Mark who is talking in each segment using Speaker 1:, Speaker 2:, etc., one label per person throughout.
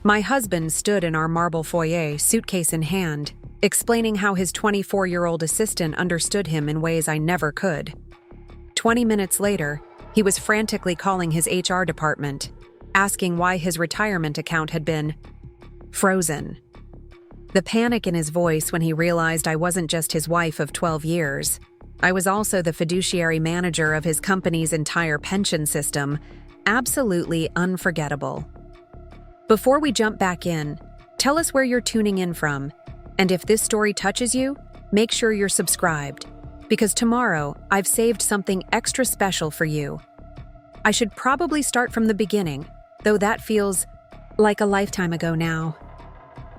Speaker 1: My husband stood in our marble foyer, suitcase in hand, explaining how his 24-year-old assistant understood him in ways I never could. 20 minutes later, he was frantically calling his HR department, asking why his retirement account had been frozen. The panic in his voice when he realized I wasn't just his wife of 12 years. I was also the fiduciary manager of his company's entire pension system. Absolutely unforgettable. Before we jump back in, tell us where you're tuning in from, and if this story touches you, make sure you're subscribed, because tomorrow I've saved something extra special for you. I should probably start from the beginning, though that feels like a lifetime ago now.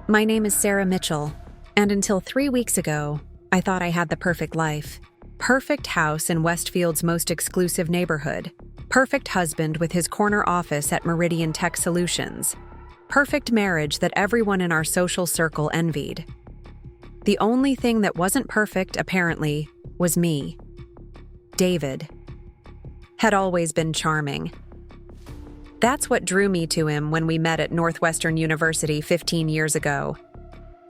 Speaker 1: My name is Sarah Mitchell, and until 3 weeks ago, I thought I had the perfect life. Perfect house in Westfield's most exclusive neighborhood. Perfect husband with his corner office at Meridian Tech Solutions. Perfect marriage that everyone in our social circle envied. The only thing that wasn't perfect, apparently, was me. David had always been charming. That's what drew me to him when we met at Northwestern University 15 years ago.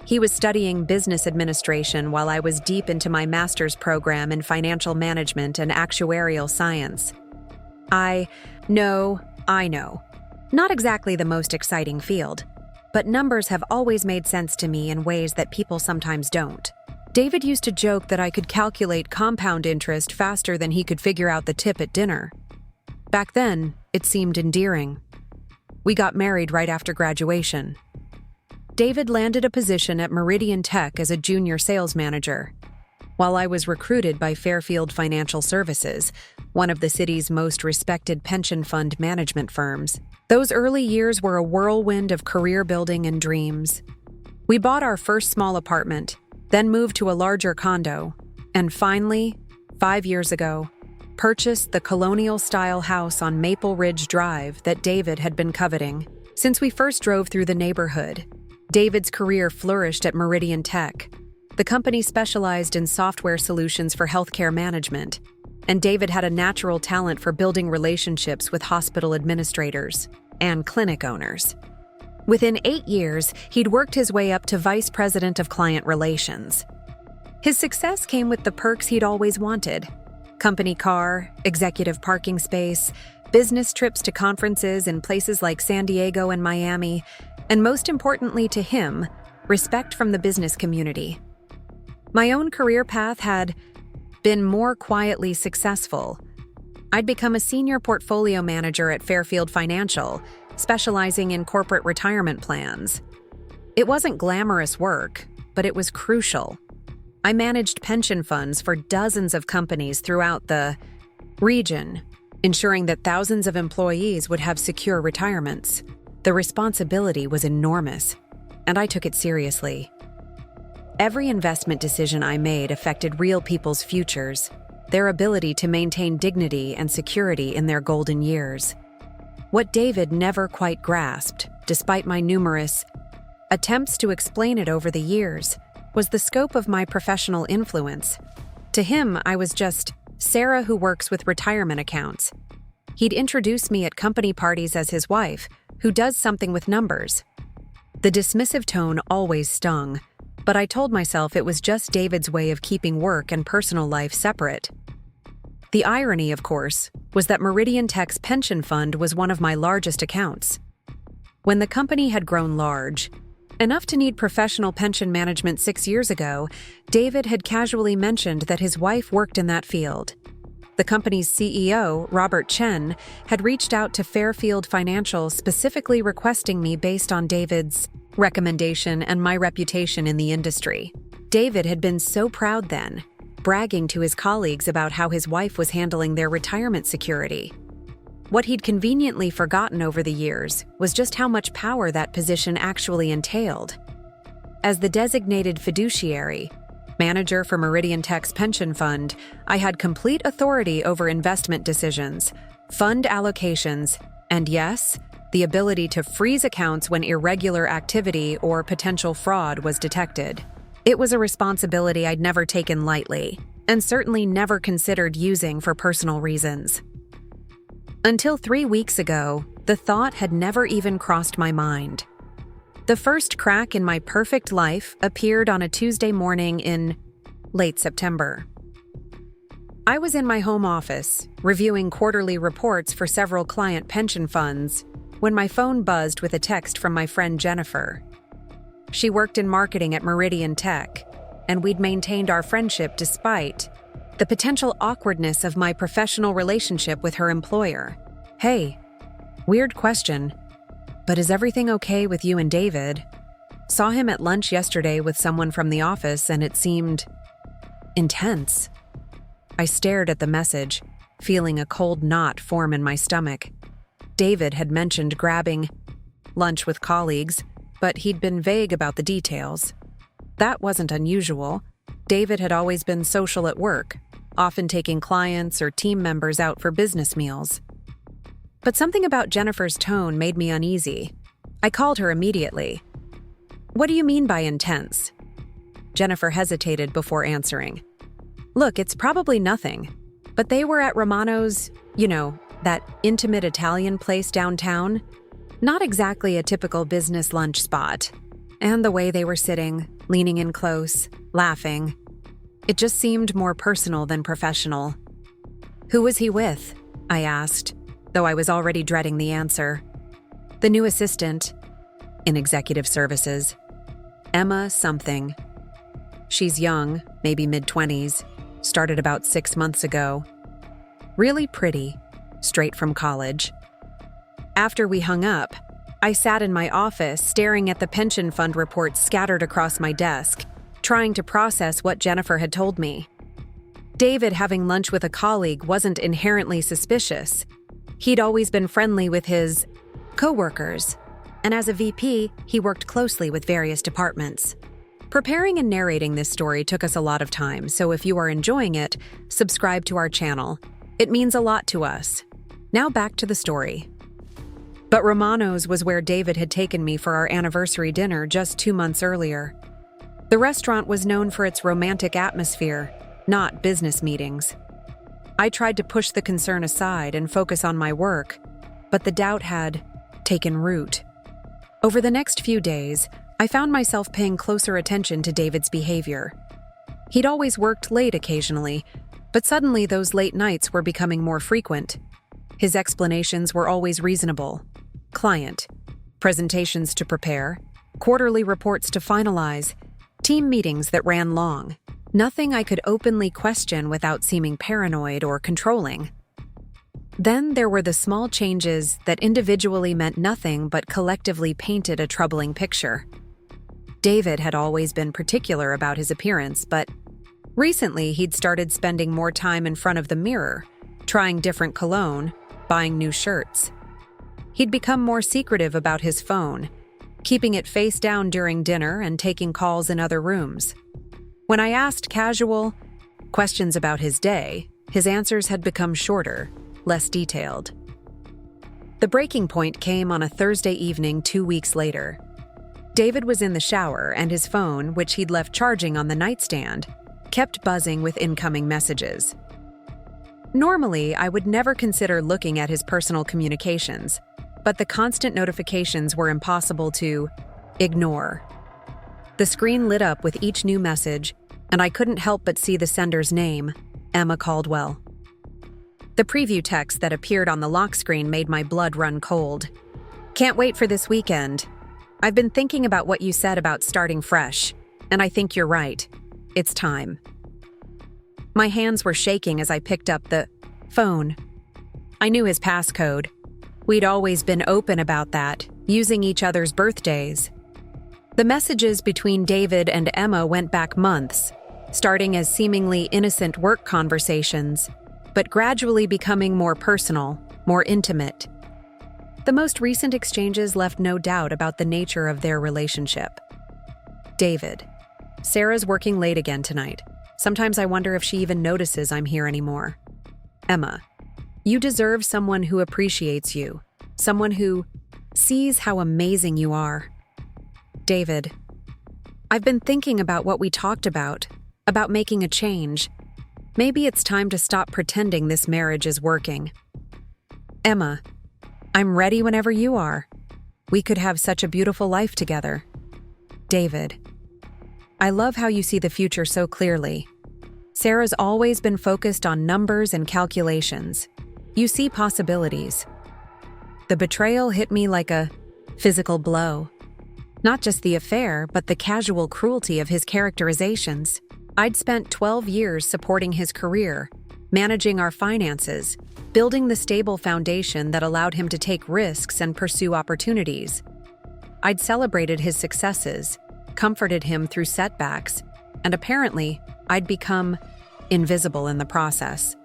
Speaker 1: He was studying business administration while I was deep into my master's program in financial management and actuarial science. I know. Not exactly the most exciting field, but numbers have always made sense to me in ways that people sometimes don't. David used to joke that I could calculate compound interest faster than he could figure out the tip at dinner. Back then, it seemed endearing. We got married right after graduation. David landed a position at Meridian Tech as a junior sales manager, while I was recruited by Fairfield Financial Services, one of the city's most respected pension fund management firms. Those early years were a whirlwind of career building and dreams. We bought our first small apartment, then moved to a larger condo, and finally, 5 years ago, purchased the colonial-style house on Maple Ridge Drive that David had been coveting. Since we first drove through the neighborhood, David's career flourished at Meridian Tech. The company specialized in software solutions for healthcare management, and David had a natural talent for building relationships with hospital administrators and clinic owners. Within 8 years, he'd worked his way up to vice president of client relations. His success came with the perks he'd always wanted: company car, executive parking space, business trips to conferences in places like San Diego and Miami, and most importantly to him, respect from the business community. My own career path had been more quietly successful. I'd become a senior portfolio manager at Fairfield Financial, specializing in corporate retirement plans. It wasn't glamorous work, but it was crucial. I managed pension funds for dozens of companies throughout the region, ensuring that thousands of employees would have secure retirements. The responsibility was enormous, and I took it seriously. Every investment decision I made affected real people's futures, their ability to maintain dignity and security in their golden years. What David never quite grasped, despite my numerous attempts to explain it over the years, was the scope of my professional influence. To him, I was just Sarah who works with retirement accounts. He'd introduce me at company parties as his wife, who does something with numbers. The dismissive tone always stung, but I told myself it was just David's way of keeping work and personal life separate. The irony, of course, was that Meridian Tech's pension fund was one of my largest accounts. When the company had grown large, enough to need professional pension management 6 years ago, David had casually mentioned that his wife worked in that field. The company's CEO, Robert Chen, had reached out to Fairfield Financial specifically requesting me based on David's recommendation and my reputation in the industry. David had been so proud then, bragging to his colleagues about how his wife was handling their retirement security. What he'd conveniently forgotten over the years was just how much power that position actually entailed. As the designated fiduciary, manager for Meridian Tech's pension fund, I had complete authority over investment decisions, fund allocations, and yes, the ability to freeze accounts when irregular activity or potential fraud was detected. It was a responsibility I'd never taken lightly, and certainly never considered using for personal reasons. Until 3 weeks ago, the thought had never even crossed my mind. The first crack in my perfect life appeared on a Tuesday morning in late September. I was in my home office, reviewing quarterly reports for several client pension funds, when my phone buzzed with a text from my friend Jennifer. She worked in marketing at Meridian Tech, and we'd maintained our friendship despite the potential awkwardness of my professional relationship with her employer. "Hey, weird question, but is everything okay with you and David? Saw him at lunch yesterday with someone from the office and it seemed intense." I stared at the message, feeling a cold knot form in my stomach. David had mentioned grabbing lunch with colleagues, but he'd been vague about the details. That wasn't unusual. David had always been social at work, often taking clients or team members out for business meals. But something about Jennifer's tone made me uneasy. I called her immediately. "What do you mean by intense?" Jennifer hesitated before answering. "Look, it's probably nothing, but they were at Romano's, that intimate Italian place downtown. Not exactly a typical business lunch spot. And the way they were sitting, leaning in close, laughing. It just seemed more personal than professional." "Who was he with?" I asked, though I was already dreading the answer. "The new assistant in executive services. Emma something. She's young, maybe mid-20s, started about 6 months ago. Really pretty, straight from college." After we hung up, I sat in my office staring at the pension fund reports scattered across my desk, trying to process what Jennifer had told me. David having lunch with a colleague wasn't inherently suspicious. He'd always been friendly with his coworkers, and as a VP, he worked closely with various departments. Preparing and narrating this story took us a lot of time, so if you are enjoying it, subscribe to our channel. It means a lot to us. Now back to the story. But Romano's was where David had taken me for our anniversary dinner just 2 months earlier. The restaurant was known for its romantic atmosphere, not business meetings. I tried to push the concern aside and focus on my work, but the doubt had taken root. Over the next few days, I found myself paying closer attention to David's behavior. He'd always worked late occasionally, but suddenly those late nights were becoming more frequent. His explanations were always reasonable. Client, presentations to prepare, quarterly reports to finalize, team meetings that ran long. Nothing I could openly question without seeming paranoid or controlling. Then there were the small changes that individually meant nothing but collectively painted a troubling picture. David had always been particular about his appearance, but recently he'd started spending more time in front of the mirror, trying different cologne, buying new shirts. He'd become more secretive about his phone, keeping it face down during dinner and taking calls in other rooms. When I asked casual questions about his day, his answers had become shorter, less detailed. The breaking point came on a Thursday evening 2 weeks later. David was in the shower and his phone, which he'd left charging on the nightstand, kept buzzing with incoming messages. Normally, I would never consider looking at his personal communications, but the constant notifications were impossible to ignore. The screen lit up with each new message, and I couldn't help but see the sender's name, Emma Caldwell. The preview text that appeared on the lock screen made my blood run cold. "Can't wait for this weekend. I've been thinking about what you said about starting fresh, and I think you're right. It's time." My hands were shaking as I picked up the phone. I knew his passcode. We'd always been open about that, using each other's birthdays. The messages between David and Emma went back months, starting as seemingly innocent work conversations, but gradually becoming more personal, more intimate. The most recent exchanges left no doubt about the nature of their relationship. David: "Sarah's working late again tonight. Sometimes I wonder if she even notices I'm here anymore." Emma: "You deserve someone who appreciates you, someone who sees how amazing you are." David: "I've been thinking about what we talked about making a change. Maybe it's time to stop pretending this marriage is working." Emma: "I'm ready whenever you are." We could have such a beautiful life together. David. I love how you see the future so clearly. Sarah's always been focused on numbers and calculations. You see possibilities. The betrayal hit me like a physical blow. Not just the affair, but the casual cruelty of his characterizations. I'd spent 12 years supporting his career, managing our finances, building the stable foundation that allowed him to take risks and pursue opportunities. I'd celebrated his successes, comforted him through setbacks, and apparently, I'd become invisible in the process.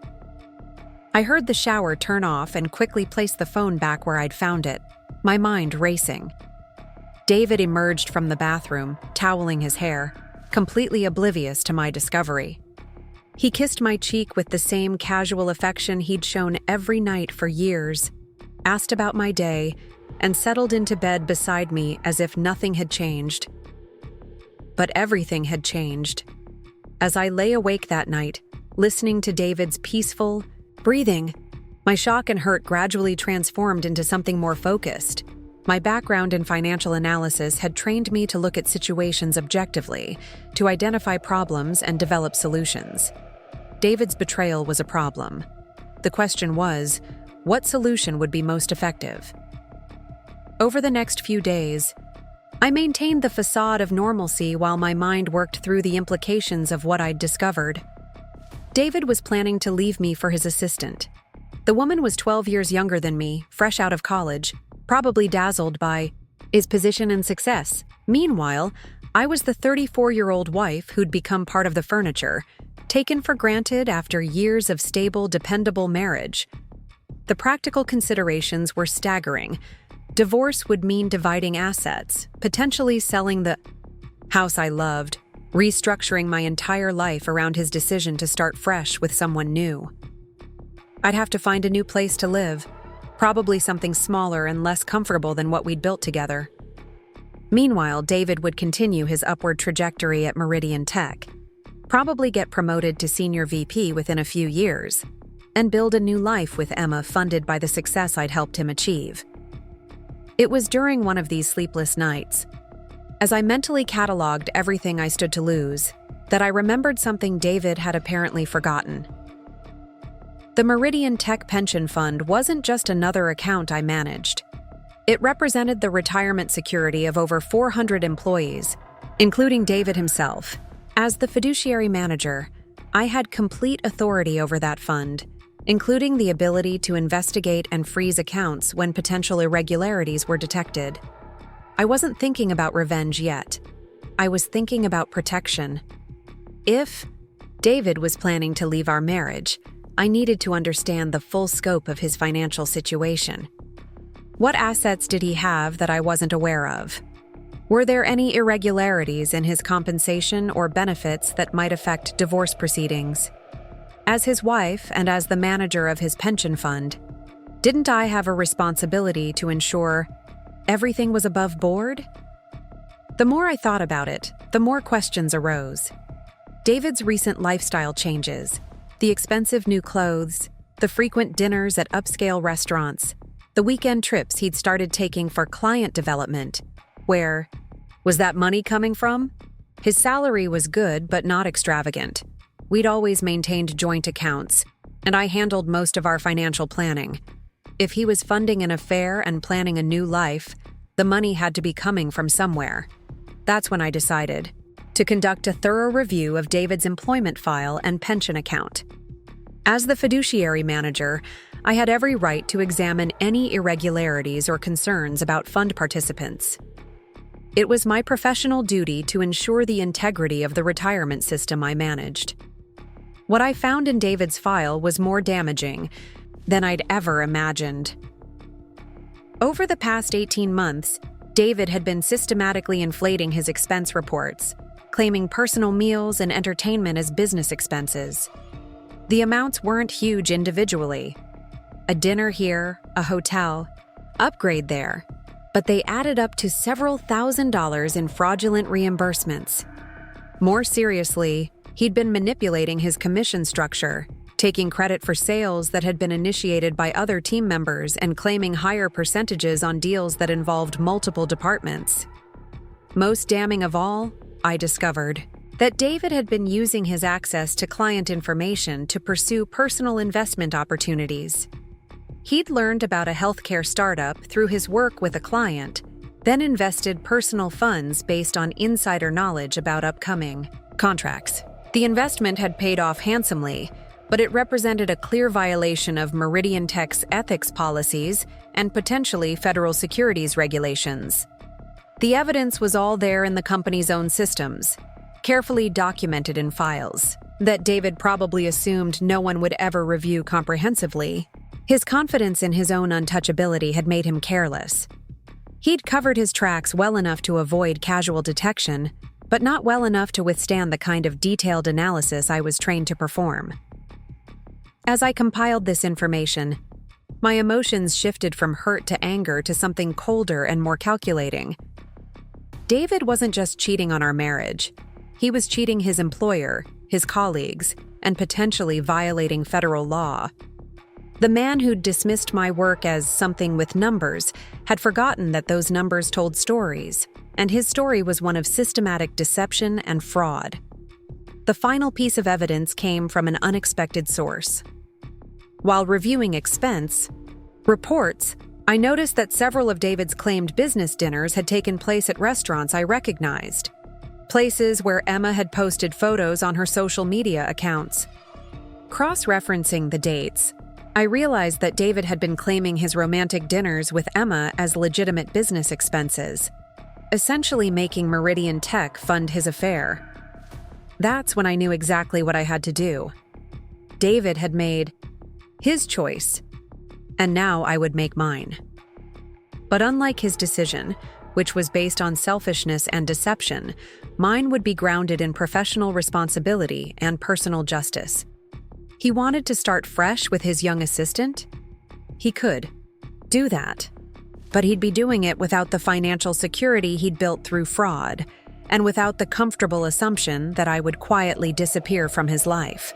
Speaker 1: I heard the shower turn off and quickly placed the phone back where I'd found it, my mind racing. David emerged from the bathroom, toweling his hair, completely oblivious to my discovery. He kissed my cheek with the same casual affection he'd shown every night for years, asked about my day, and settled into bed beside me as if nothing had changed. But everything had changed. As I lay awake that night, listening to David's peaceful breathing, my shock and hurt gradually transformed into something more focused. My background in financial analysis had trained me to look at situations objectively, to identify problems and develop solutions. David's betrayal was a problem. The question was, what solution would be most effective? Over the next few days, I maintained the facade of normalcy while my mind worked through the implications of what I'd discovered. David was planning to leave me for his assistant. The woman was 12 years younger than me, fresh out of college, probably dazzled by his position and success. Meanwhile, I was the 34-year-old wife who'd become part of the furniture, taken for granted after years of stable, dependable marriage. The practical considerations were staggering. Divorce would mean dividing assets, potentially selling the house I loved, restructuring my entire life around his decision to start fresh with someone new. I'd have to find a new place to live, probably something smaller and less comfortable than what we'd built together. Meanwhile, David would continue his upward trajectory at Meridian Tech, probably get promoted to senior VP within a few years, and build a new life with Emma funded by the success I'd helped him achieve. It was during one of these sleepless nights, as I mentally cataloged everything I stood to lose, that I remembered something David had apparently forgotten. The Meridian Tech Pension Fund wasn't just another account I managed. It represented the retirement security of over 400 employees, including David himself. As the fiduciary manager, I had complete authority over that fund, including the ability to investigate and freeze accounts when potential irregularities were detected. I wasn't thinking about revenge yet. I was thinking about protection. If David was planning to leave our marriage, I needed to understand the full scope of his financial situation. What assets did he have that I wasn't aware of? Were there any irregularities in his compensation or benefits that might affect divorce proceedings? As his wife and as the manager of his pension fund, didn't I have a responsibility to ensure everything was above board? The more I thought about it, the more questions arose. David's recent lifestyle changes, the expensive new clothes, the frequent dinners at upscale restaurants, the weekend trips he'd started taking for client development. Where was that money coming from? His salary was good but not extravagant. We'd always maintained joint accounts, and I handled most of our financial planning. If he was funding an affair and planning a new life, the money had to be coming from somewhere. That's when I decided to conduct a thorough review of David's employment file and pension account. As the fiduciary manager, I had every right to examine any irregularities or concerns about fund participants. It was my professional duty to ensure the integrity of the retirement system I managed. What I found in David's file was more damaging than I'd ever imagined. Over the past 18 months, David had been systematically inflating his expense reports, claiming personal meals and entertainment as business expenses. The amounts weren't huge individually. A dinner here, a hotel, upgrade there, but they added up to several $1,000s in fraudulent reimbursements. More seriously, he'd been manipulating his commission structure, taking credit for sales that had been initiated by other team members and claiming higher percentages on deals that involved multiple departments. Most damning of all, I discovered that David had been using his access to client information to pursue personal investment opportunities. He'd learned about a healthcare startup through his work with a client, then invested personal funds based on insider knowledge about upcoming contracts. The investment had paid off handsomely, but it represented a clear violation of Meridian Tech's ethics policies and potentially federal securities regulations. The evidence was all there in the company's own systems, carefully documented in files that David probably assumed no one would ever review comprehensively. His confidence in his own untouchability had made him careless. He'd covered his tracks well enough to avoid casual detection, but not well enough to withstand the kind of detailed analysis I was trained to perform. As I compiled this information, my emotions shifted from hurt to anger to something colder and more calculating. David wasn't just cheating on our marriage. He was cheating his employer, his colleagues, and potentially violating federal law. The man who'd dismissed my work as something with numbers had forgotten that those numbers told stories, and his story was one of systematic deception and fraud. The final piece of evidence came from an unexpected source. While reviewing expense reports, I noticed that several of David's claimed business dinners had taken place at restaurants I recognized, places where Emma had posted photos on her social media accounts. Cross-referencing the dates, I realized that David had been claiming his romantic dinners with Emma as legitimate business expenses, essentially making Meridian Tech fund his affair. That's when I knew exactly what I had to do. David had made his choice, and now I would make mine. But unlike his decision, which was based on selfishness and deception, mine would be grounded in professional responsibility and personal justice. He wanted to start fresh with his young assistant? He could do that, but he'd be doing it without the financial security he'd built through fraud, and without the comfortable assumption that I would quietly disappear from his life.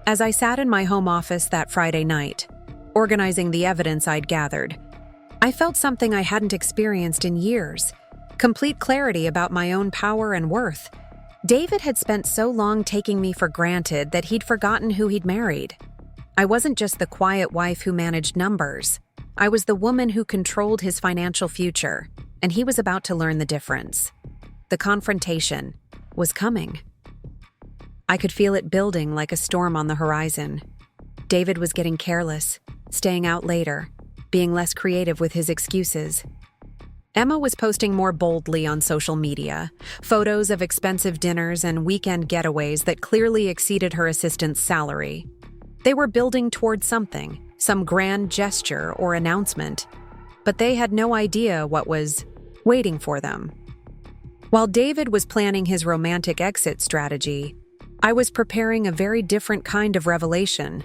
Speaker 1: As I sat in my home office that Friday night, organizing the evidence I'd gathered, I felt something I hadn't experienced in years: complete clarity about my own power and worth. David had spent so long taking me for granted that he'd forgotten who he'd married. I wasn't just the quiet wife who managed numbers. I was the woman who controlled his financial future, and he was about to learn the difference. The confrontation was coming. I could feel it building like a storm on the horizon. David was getting careless, staying out later, being less creative with his excuses. Emma was posting more boldly on social media, photos of expensive dinners and weekend getaways that clearly exceeded her assistant's salary. They were building toward something, some grand gesture or announcement, but they had no idea what was waiting for them. While David was planning his romantic exit strategy, I was preparing a very different kind of revelation,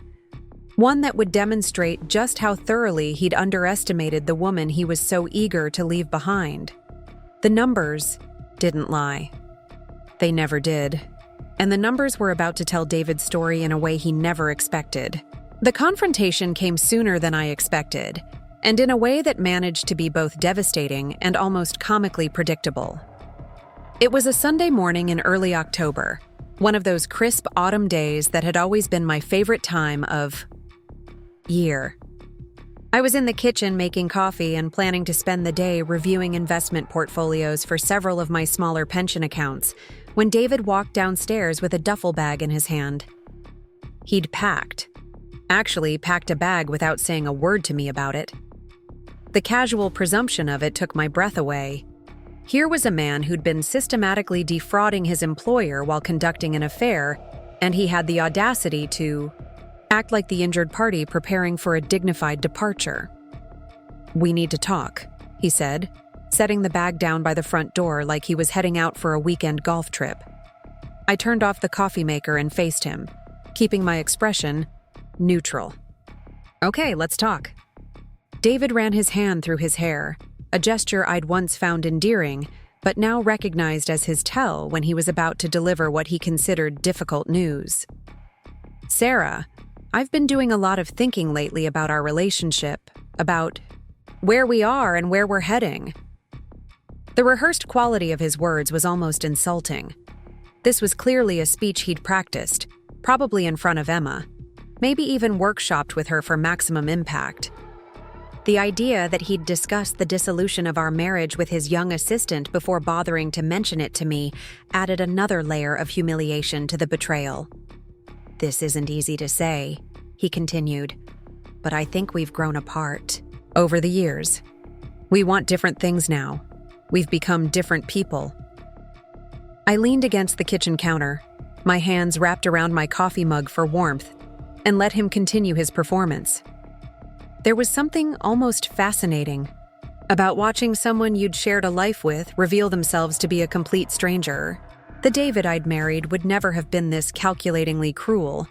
Speaker 1: one that would demonstrate just how thoroughly he'd underestimated the woman he was so eager to leave behind. The numbers didn't lie. They never did. And the numbers were about to tell David's story in a way he never expected. The confrontation came sooner than I expected, and in a way that managed to be both devastating and almost comically predictable. It was a Sunday morning in early October, one of those crisp autumn days that had always been my favorite time of year. I was in the kitchen making coffee and planning to spend the day reviewing investment portfolios for several of my smaller pension accounts when David walked downstairs with a duffel bag in his hand. He'd packed a bag without saying a word to me about it. The casual presumption of it took my breath away. Here was a man who'd been systematically defrauding his employer while conducting an affair, and he had the audacity to act like the injured party preparing for a dignified departure. "We need to talk," he said, setting the bag down by the front door like he was heading out for a weekend golf trip. I turned off the coffee maker and faced him, keeping my expression neutral. "Okay, let's talk." David ran his hand through his hair, a gesture I'd once found endearing, but now recognized as his tell when he was about to deliver what he considered difficult news. Sarah, I've been doing a lot of thinking lately about our relationship, about where we are and where we're heading. The rehearsed quality of his words was almost insulting. This was clearly a speech he'd practiced, probably in front of Emma, maybe even workshopped with her for maximum impact. The idea that he'd discussed the dissolution of our marriage with his young assistant before bothering to mention it to me added another layer of humiliation to the betrayal. "This isn't easy to say," he continued, "but I think we've grown apart over the years. We want different things now. We've become different people." I leaned against the kitchen counter, my hands wrapped around my coffee mug for warmth, and let him continue his performance. There was something almost fascinating about watching someone you'd shared a life with reveal themselves to be a complete stranger. The David I'd married would never have been this calculatingly cruel.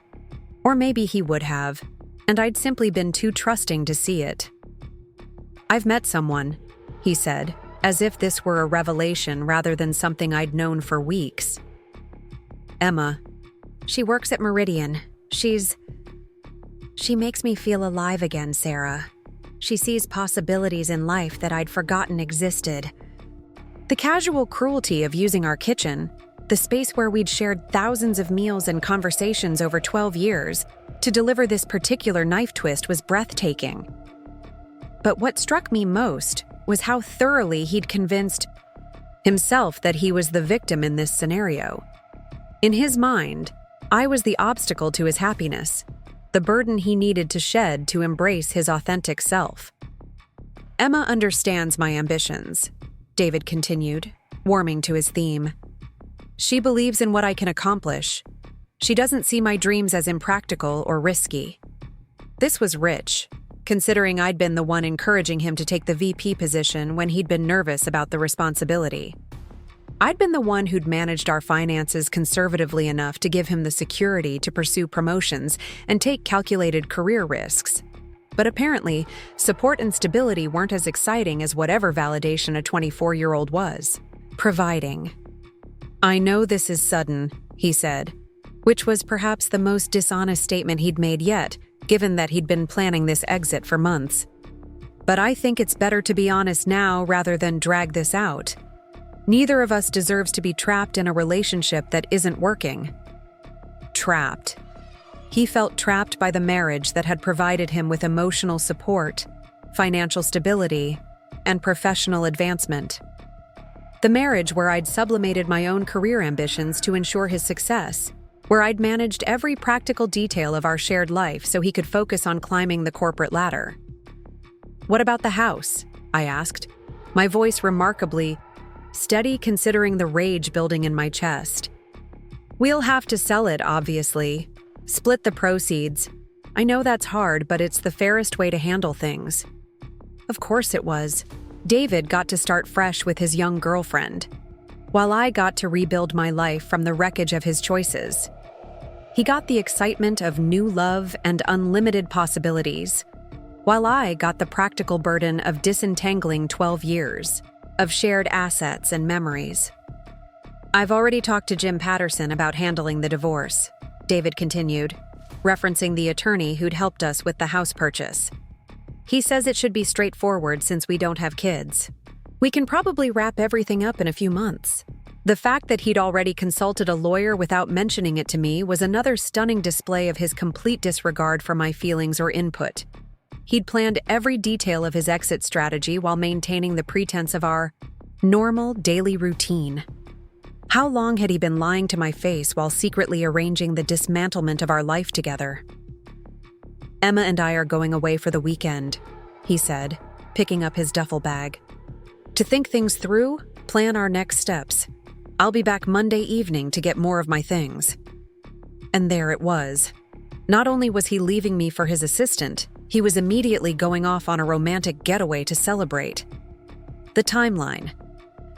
Speaker 1: Or maybe he would have, and I'd simply been too trusting to see it. "I've met someone," he said, as if this were a revelation rather than something I'd known for weeks. "Emma. She works at Meridian. She makes me feel alive again, Sarah. She sees possibilities in life that I'd forgotten existed." The casual cruelty of using our kitchen, the space where we'd shared thousands of meals and conversations over 12 years, to deliver this particular knife twist was breathtaking. But what struck me most was how thoroughly he'd convinced himself that he was the victim in this scenario. In his mind, I was the obstacle to his happiness, the burden he needed to shed to embrace his authentic self. "Emma understands my ambitions," David continued, warming to his theme. "She believes in what I can accomplish. She doesn't see my dreams as impractical or risky." This was rich, considering I'd been the one encouraging him to take the VP position when he'd been nervous about the responsibility. I'd been the one who'd managed our finances conservatively enough to give him the security to pursue promotions and take calculated career risks. But apparently, support and stability weren't as exciting as whatever validation a 24-year-old was providing. "I know this is sudden," he said, which was perhaps the most dishonest statement he'd made yet, given that he'd been planning this exit for months. "But I think it's better to be honest now rather than drag this out. Neither of us deserves to be trapped in a relationship that isn't working." Trapped. He felt trapped by the marriage that had provided him with emotional support, financial stability, and professional advancement. The marriage where I'd sublimated my own career ambitions to ensure his success, where I'd managed every practical detail of our shared life so he could focus on climbing the corporate ladder. "What about the house?" I asked, my voice remarkably steady considering the rage building in my chest. "We'll have to sell it, obviously. Split the proceeds. I know that's hard, but it's the fairest way to handle things." Of course it was. David got to start fresh with his young girlfriend, while I got to rebuild my life from the wreckage of his choices. He got the excitement of new love and unlimited possibilities, while I got the practical burden of disentangling 12 years of shared assets and memories. "I've already talked to Jim Patterson about handling the divorce," David continued, referencing the attorney who'd helped us with the house purchase. "He says it should be straightforward since we don't have kids. We can probably wrap everything up in a few months." The fact that he'd already consulted a lawyer without mentioning it to me was another stunning display of his complete disregard for my feelings or input. He'd planned every detail of his exit strategy while maintaining the pretense of our normal daily routine. How long had he been lying to my face while secretly arranging the dismantlement of our life together? "Emma and I are going away for the weekend," he said, picking up his duffel bag. "To think things through, plan our next steps. I'll be back Monday evening to get more of my things." And there it was. Not only was he leaving me for his assistant, he was immediately going off on a romantic getaway to celebrate. The timeline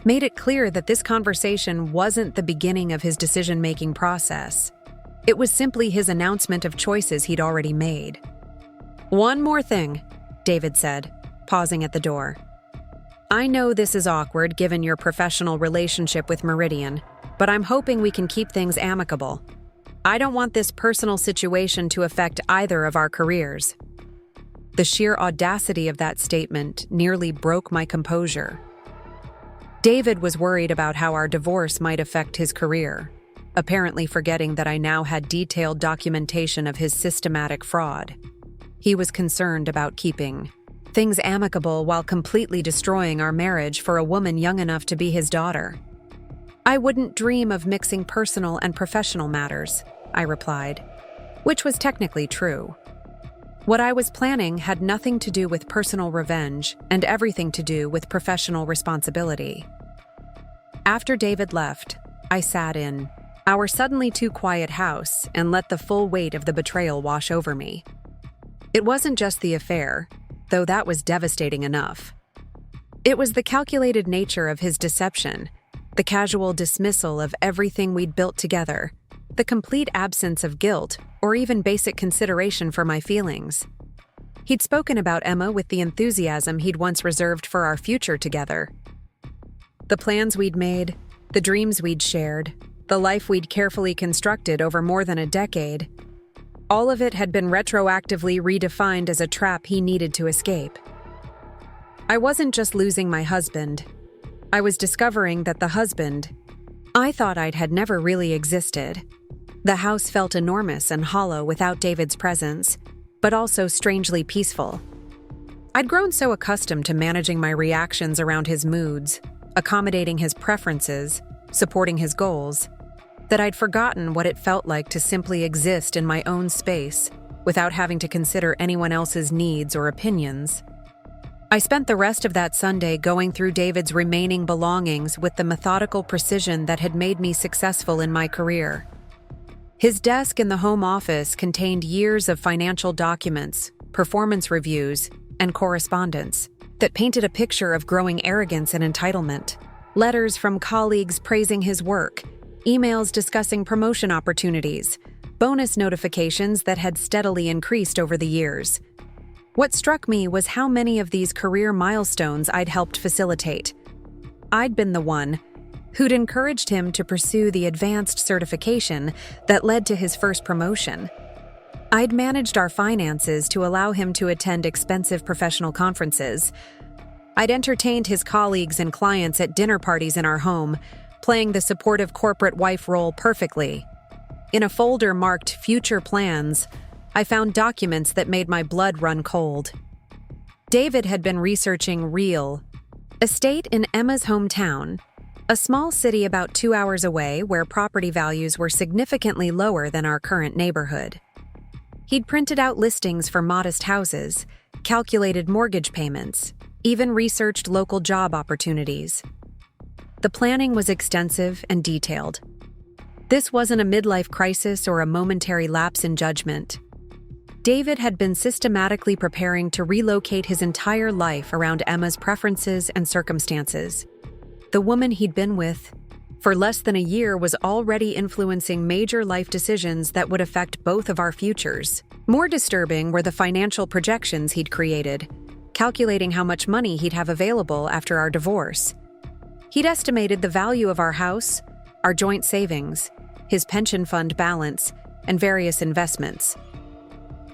Speaker 1: made it clear that this conversation wasn't the beginning of his decision-making process. It was simply his announcement of choices he'd already made. "One more thing," David said, pausing at the door. "I know this is awkward given your professional relationship with Meridian, but I'm hoping we can keep things amicable. I don't want this personal situation to affect either of our careers." The sheer audacity of that statement nearly broke my composure. David was worried about how our divorce might affect his career, apparently forgetting that I now had detailed documentation of his systematic fraud. He was concerned about keeping things amicable while completely destroying our marriage for a woman young enough to be his daughter. "I wouldn't dream of mixing personal and professional matters," I replied, which was technically true. What I was planning had nothing to do with personal revenge and everything to do with professional responsibility. After David left, I sat in our suddenly too quiet house and let the full weight of the betrayal wash over me. It wasn't just the affair, though that was devastating enough. It was the calculated nature of his deception, the casual dismissal of everything we'd built together, the complete absence of guilt or even basic consideration for my feelings. He'd spoken about Emma with the enthusiasm he'd once reserved for our future together. The plans we'd made, the dreams we'd shared, the life we'd carefully constructed over more than a decade, all of it had been retroactively redefined as a trap he needed to escape. I wasn't just losing my husband. I was discovering that the husband I thought had never really existed. The house felt enormous and hollow without David's presence, but also strangely peaceful. I'd grown so accustomed to managing my reactions around his moods, accommodating his preferences, supporting his goals, that I'd forgotten what it felt like to simply exist in my own space without having to consider anyone else's needs or opinions. I spent the rest of that Sunday going through David's remaining belongings with the methodical precision that had made me successful in my career. His desk in the home office contained years of financial documents, performance reviews, and correspondence that painted a picture of growing arrogance and entitlement. Letters from colleagues praising his work, emails discussing promotion opportunities, bonus notifications that had steadily increased over the years. What struck me was how many of these career milestones I'd helped facilitate. I'd been the one who'd encouraged him to pursue the advanced certification that led to his first promotion. I'd managed our finances to allow him to attend expensive professional conferences. I'd entertained his colleagues and clients at dinner parties in our home, playing the supportive corporate wife role perfectly. In a folder marked Future Plans, I found documents that made my blood run cold. David had been researching real estate in Emma's hometown, a small city about 2 hours away where property values were significantly lower than our current neighborhood. He'd printed out listings for modest houses, calculated mortgage payments, even researched local job opportunities. The planning was extensive and detailed. This wasn't a midlife crisis or a momentary lapse in judgment. David had been systematically preparing to relocate his entire life around Emma's preferences and circumstances. The woman he'd been with for less than a year was already influencing major life decisions that would affect both of our futures. More disturbing were the financial projections he'd created, calculating how much money he'd have available after our divorce. He'd estimated the value of our house, our joint savings, his pension fund balance, and various investments.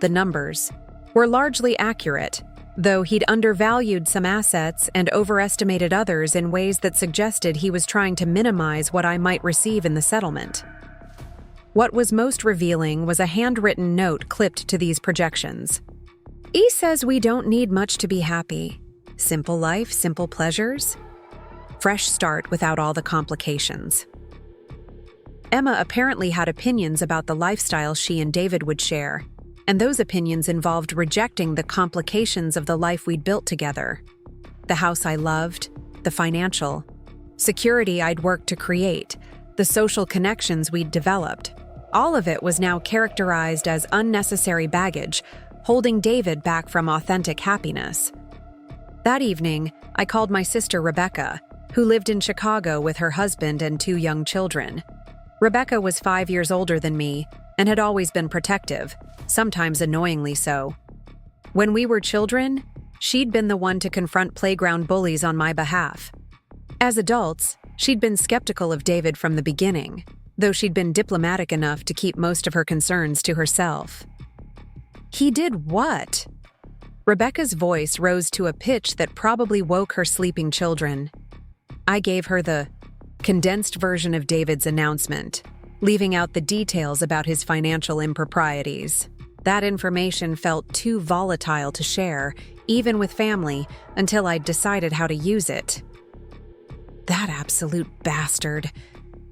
Speaker 1: The numbers were largely accurate, though he'd undervalued some assets and overestimated others in ways that suggested he was trying to minimize what I might receive in the settlement. What was most revealing was a handwritten note clipped to these projections. "E says we don't need much to be happy. Simple life, simple pleasures. Fresh start without all the complications." Emma apparently had opinions about the lifestyle she and David would share, and those opinions involved rejecting the complications of the life we'd built together. The house I loved, the financial security I'd worked to create, the social connections we'd developed. All of it was now characterized as unnecessary baggage, holding David back from authentic happiness. That evening, I called my sister Rebecca, who lived in Chicago with her husband and 2 young children. Rebecca was 5 years older than me and had always been protective, sometimes annoyingly so. When we were children, she'd been the one to confront playground bullies on my behalf. As adults, she'd been skeptical of David from the beginning, though she'd been diplomatic enough to keep most of her concerns to herself. "He did what?" Rebecca's voice rose to a pitch that probably woke her sleeping children. I gave her the condensed version of David's announcement, leaving out the details about his financial improprieties. That information felt too volatile to share, even with family, until I'd decided how to use it. "That absolute bastard,"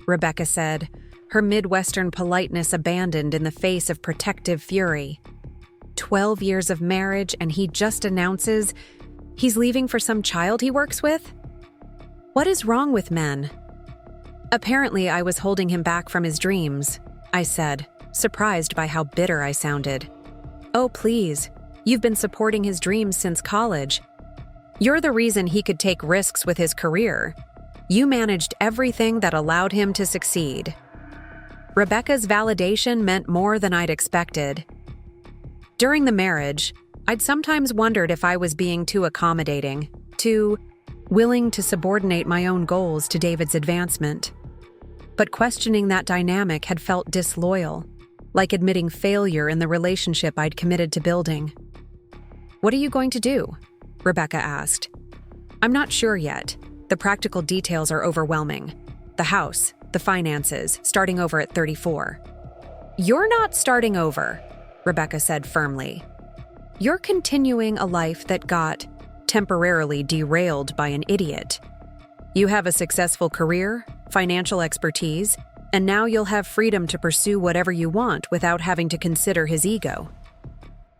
Speaker 1: Rebecca said, her Midwestern politeness abandoned in the face of protective fury. 12 years of marriage, and he just announces he's leaving for some child he works with? What is wrong with men? "Apparently, I was holding him back from his dreams," I said, surprised by how bitter I sounded. "Oh, please. You've been supporting his dreams since college. You're the reason he could take risks with his career. You managed everything that allowed him to succeed." Rebecca's validation meant more than I'd expected. During the marriage, I'd sometimes wondered if I was being too accommodating, too willing to subordinate my own goals to David's advancement. But questioning that dynamic had felt disloyal, like admitting failure in the relationship I'd committed to building. "What are you going to do?" Rebecca asked. "I'm not sure yet. The practical details are overwhelming. The house, the finances, starting over at 34. "You're not starting over," Rebecca said firmly. "You're continuing a life that got temporarily derailed by an idiot. You have a successful career, financial expertise, and now you'll have freedom to pursue whatever you want without having to consider his ego."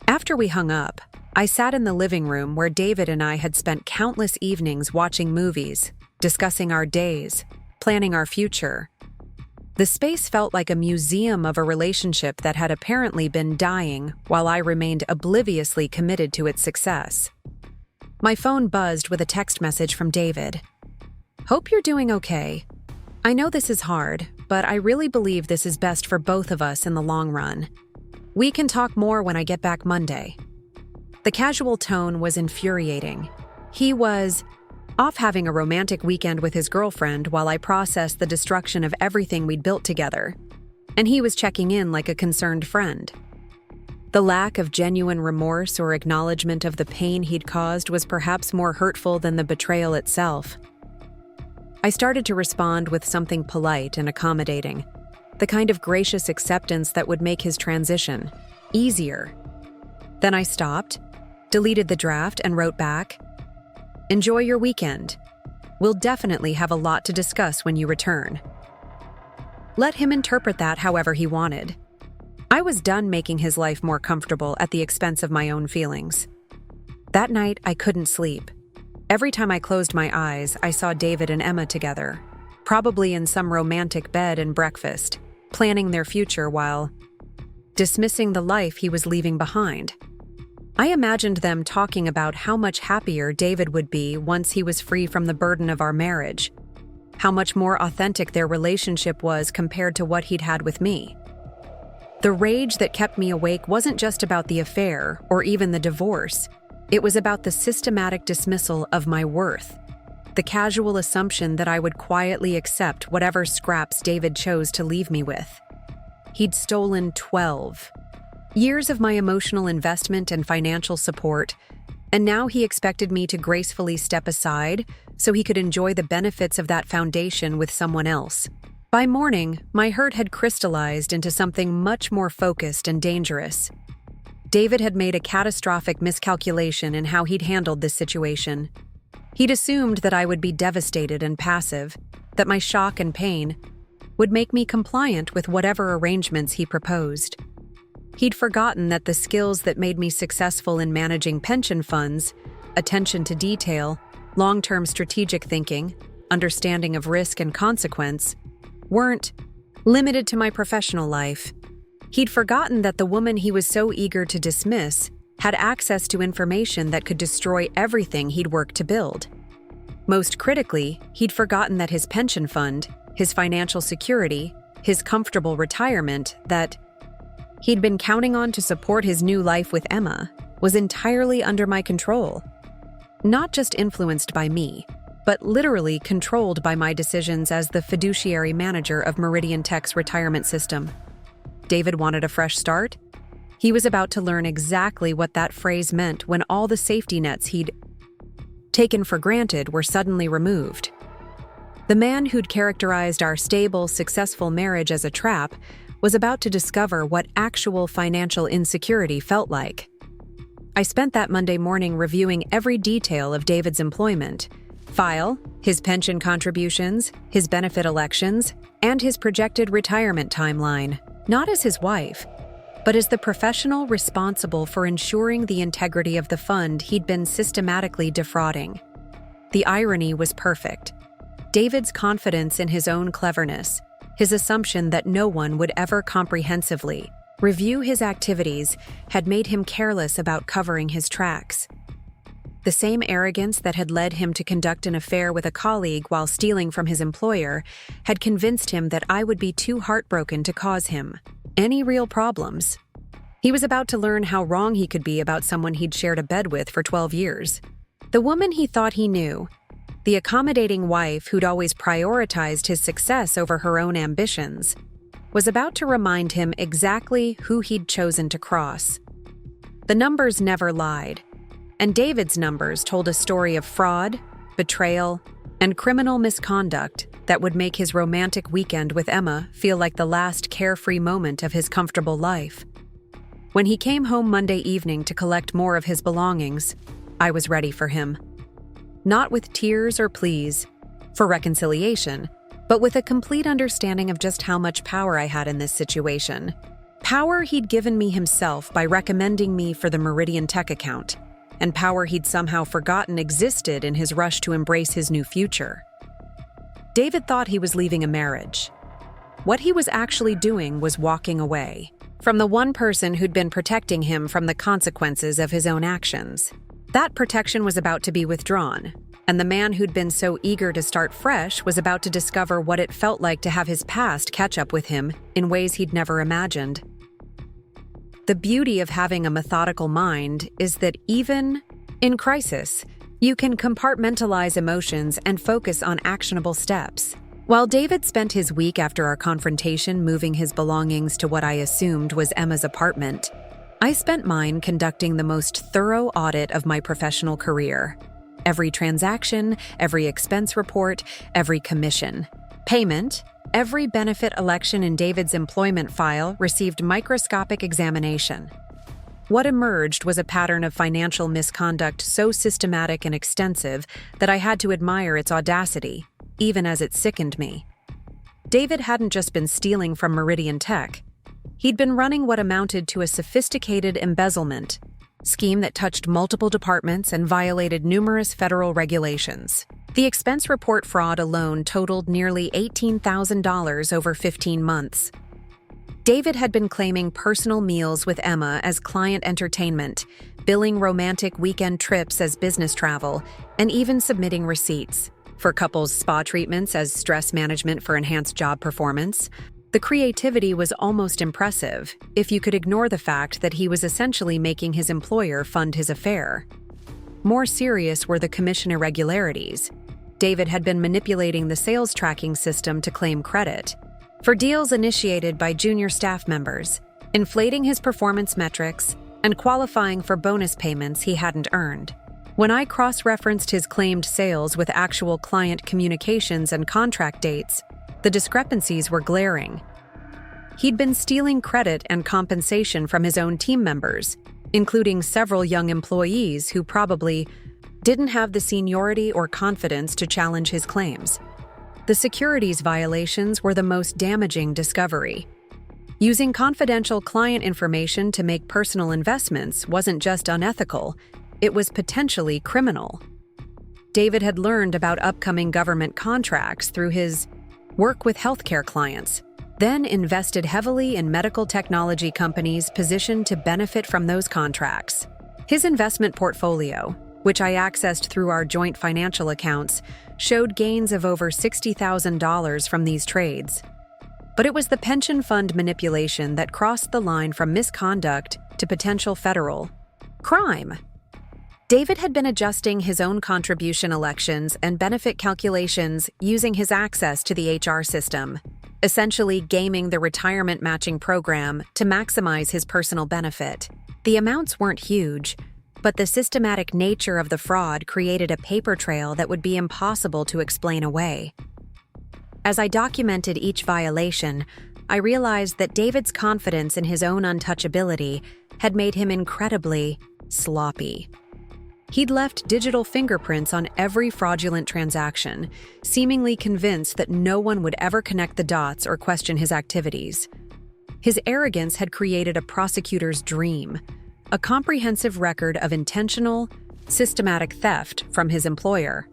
Speaker 1: After we hung up, I sat in the living room where David and I had spent countless evenings watching movies, discussing our days, planning our future. The space felt like a museum of a relationship that had apparently been dying while I remained obliviously committed to its success. My phone buzzed with a text message from David. "Hope you're doing okay. I know this is hard, but I really believe this is best for both of us in the long run. We can talk more when I get back Monday." The casual tone was infuriating. He was off having a romantic weekend with his girlfriend while I processed the destruction of everything we'd built together, and he was checking in like a concerned friend. The lack of genuine remorse or acknowledgement of the pain he'd caused was perhaps more hurtful than the betrayal itself. I started to respond with something polite and accommodating, the kind of gracious acceptance that would make his transition easier. Then I stopped, deleted the draft, and wrote back, "Enjoy your weekend. We'll definitely have a lot to discuss when you return." Let him interpret that however he wanted. I was done making his life more comfortable at the expense of my own feelings. That night, I couldn't sleep. Every time I closed my eyes, I saw David and Emma together, probably in some romantic bed and breakfast, planning their future while dismissing the life he was leaving behind. I imagined them talking about how much happier David would be once he was free from the burden of our marriage, how much more authentic their relationship was compared to what he'd had with me. The rage that kept me awake wasn't just about the affair or even the divorce. It was about the systematic dismissal of my worth, the casual assumption that I would quietly accept whatever scraps David chose to leave me with. He'd stolen 12 years of my emotional investment and financial support, and now he expected me to gracefully step aside so he could enjoy the benefits of that foundation with someone else. By morning, my hurt had crystallized into something much more focused and dangerous. David had made a catastrophic miscalculation in how he'd handled this situation. He'd assumed that I would be devastated and passive, that my shock and pain would make me compliant with whatever arrangements he proposed. He'd forgotten that the skills that made me successful in managing pension funds, attention to detail, long-term strategic thinking, understanding of risk and consequence, weren't limited to my professional life. He'd forgotten that the woman he was so eager to dismiss had access to information that could destroy everything he'd worked to build. Most critically, he'd forgotten that his pension fund, his financial security, his comfortable retirement that he'd been counting on to support his new life with Emma was entirely under my control. Not just influenced by me, but literally controlled by my decisions as the fiduciary manager of Meridian Tech's retirement system. David wanted a fresh start? He was about to learn exactly what that phrase meant when all the safety nets he'd taken for granted were suddenly removed. The man who'd characterized our stable, successful marriage as a trap was about to discover what actual financial insecurity felt like. I spent that Monday morning reviewing every detail of David's employment file, his pension contributions, his benefit elections, and his projected retirement timeline, not as his wife, but as the professional responsible for ensuring the integrity of the fund he'd been systematically defrauding. The irony was perfect. David's confidence in his own cleverness, his assumption that no one would ever comprehensively review his activities, had made him careless about covering his tracks. The same arrogance that had led him to conduct an affair with a colleague while stealing from his employer had convinced him that I would be too heartbroken to cause him any real problems. He was about to learn how wrong he could be about someone he'd shared a bed with for 12 years. The woman he thought he knew, the accommodating wife who'd always prioritized his success over her own ambitions, was about to remind him exactly who he'd chosen to cross. The numbers never lied, and David's numbers told a story of fraud, betrayal, and criminal misconduct that would make his romantic weekend with Emma feel like the last carefree moment of his comfortable life. When he came home Monday evening to collect more of his belongings, I was ready for him. Not with tears or pleas for reconciliation, but with a complete understanding of just how much power I had in this situation. Power he'd given me himself by recommending me for the Meridian Tech account, and power he'd somehow forgotten existed in his rush to embrace his new future. David thought he was leaving a marriage. What he was actually doing was walking away from the one person who'd been protecting him from the consequences of his own actions. That protection was about to be withdrawn, and the man who'd been so eager to start fresh was about to discover what it felt like to have his past catch up with him in ways he'd never imagined. The beauty of having a methodical mind is that even in crisis, you can compartmentalize emotions and focus on actionable steps. While David spent his week after our confrontation moving his belongings to what I assumed was Emma's apartment, I spent mine conducting the most thorough audit of my professional career. Every transaction, every expense report, every commission, payment, every benefit election in David's employment file received microscopic examination. What emerged was a pattern of financial misconduct so systematic and extensive that I had to admire its audacity, even as it sickened me. David hadn't just been stealing from Meridian Tech. He'd been running what amounted to a sophisticated embezzlement scheme that touched multiple departments and violated numerous federal regulations. The expense report fraud alone totaled nearly $18,000 over 15 months. David had been claiming personal meals with Emma as client entertainment, billing romantic weekend trips as business travel, and even submitting receipts for couples' spa treatments as stress management for enhanced job performance. The creativity was almost impressive, if you could ignore the fact that he was essentially making his employer fund his affair. More serious were the commission irregularities. David had been manipulating the sales tracking system to claim credit for deals initiated by junior staff members, inflating his performance metrics, and qualifying for bonus payments he hadn't earned. When I cross-referenced his claimed sales with actual client communications and contract dates, the discrepancies were glaring. He'd been stealing credit and compensation from his own team members, including several young employees who probably didn't have the seniority or confidence to challenge his claims. The securities violations were the most damaging discovery. Using confidential client information to make personal investments wasn't just unethical, it was potentially criminal. David had learned about upcoming government contracts through his work with healthcare clients, then invested heavily in medical technology companies positioned to benefit from those contracts. His investment portfolio, which I accessed through our joint financial accounts, showed gains of over $60,000 from these trades. But it was the pension fund manipulation that crossed the line from misconduct to potential federal crime. David had been adjusting his own contribution elections and benefit calculations using his access to the HR system, essentially gaming the retirement matching program to maximize his personal benefit. The amounts weren't huge, but the systematic nature of the fraud created a paper trail that would be impossible to explain away. As I documented each violation, I realized that David's confidence in his own untouchability had made him incredibly sloppy. He'd left digital fingerprints on every fraudulent transaction, seemingly convinced that no one would ever connect the dots or question his activities. His arrogance had created a prosecutor's dream, a comprehensive record of intentional, systematic theft from his employer.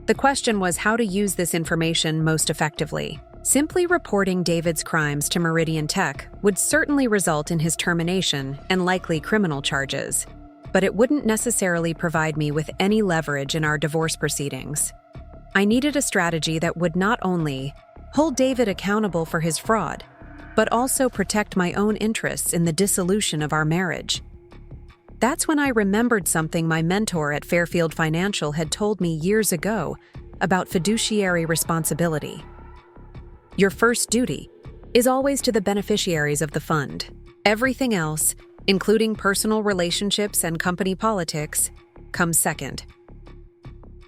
Speaker 1: The question was how to use this information most effectively. Simply reporting David's crimes to Meridian Tech would certainly result in his termination and likely criminal charges, but it wouldn't necessarily provide me with any leverage in our divorce proceedings. I needed a strategy that would not only hold David accountable for his fraud, but also protect my own interests in the dissolution of our marriage. That's when I remembered something my mentor at Fairfield Financial had told me years ago about fiduciary responsibility. Your first duty is always to the beneficiaries of the fund. Everything else, including personal relationships and company politics, comes second.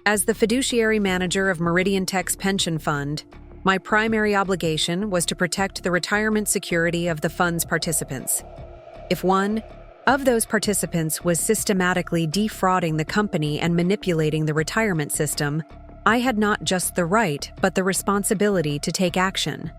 Speaker 1: As the fiduciary manager of Meridian Tech's pension fund, my primary obligation was to protect the retirement security of the fund's participants. If one of those participants was systematically defrauding the company and manipulating the retirement system, I had not just the right, but the responsibility to take action.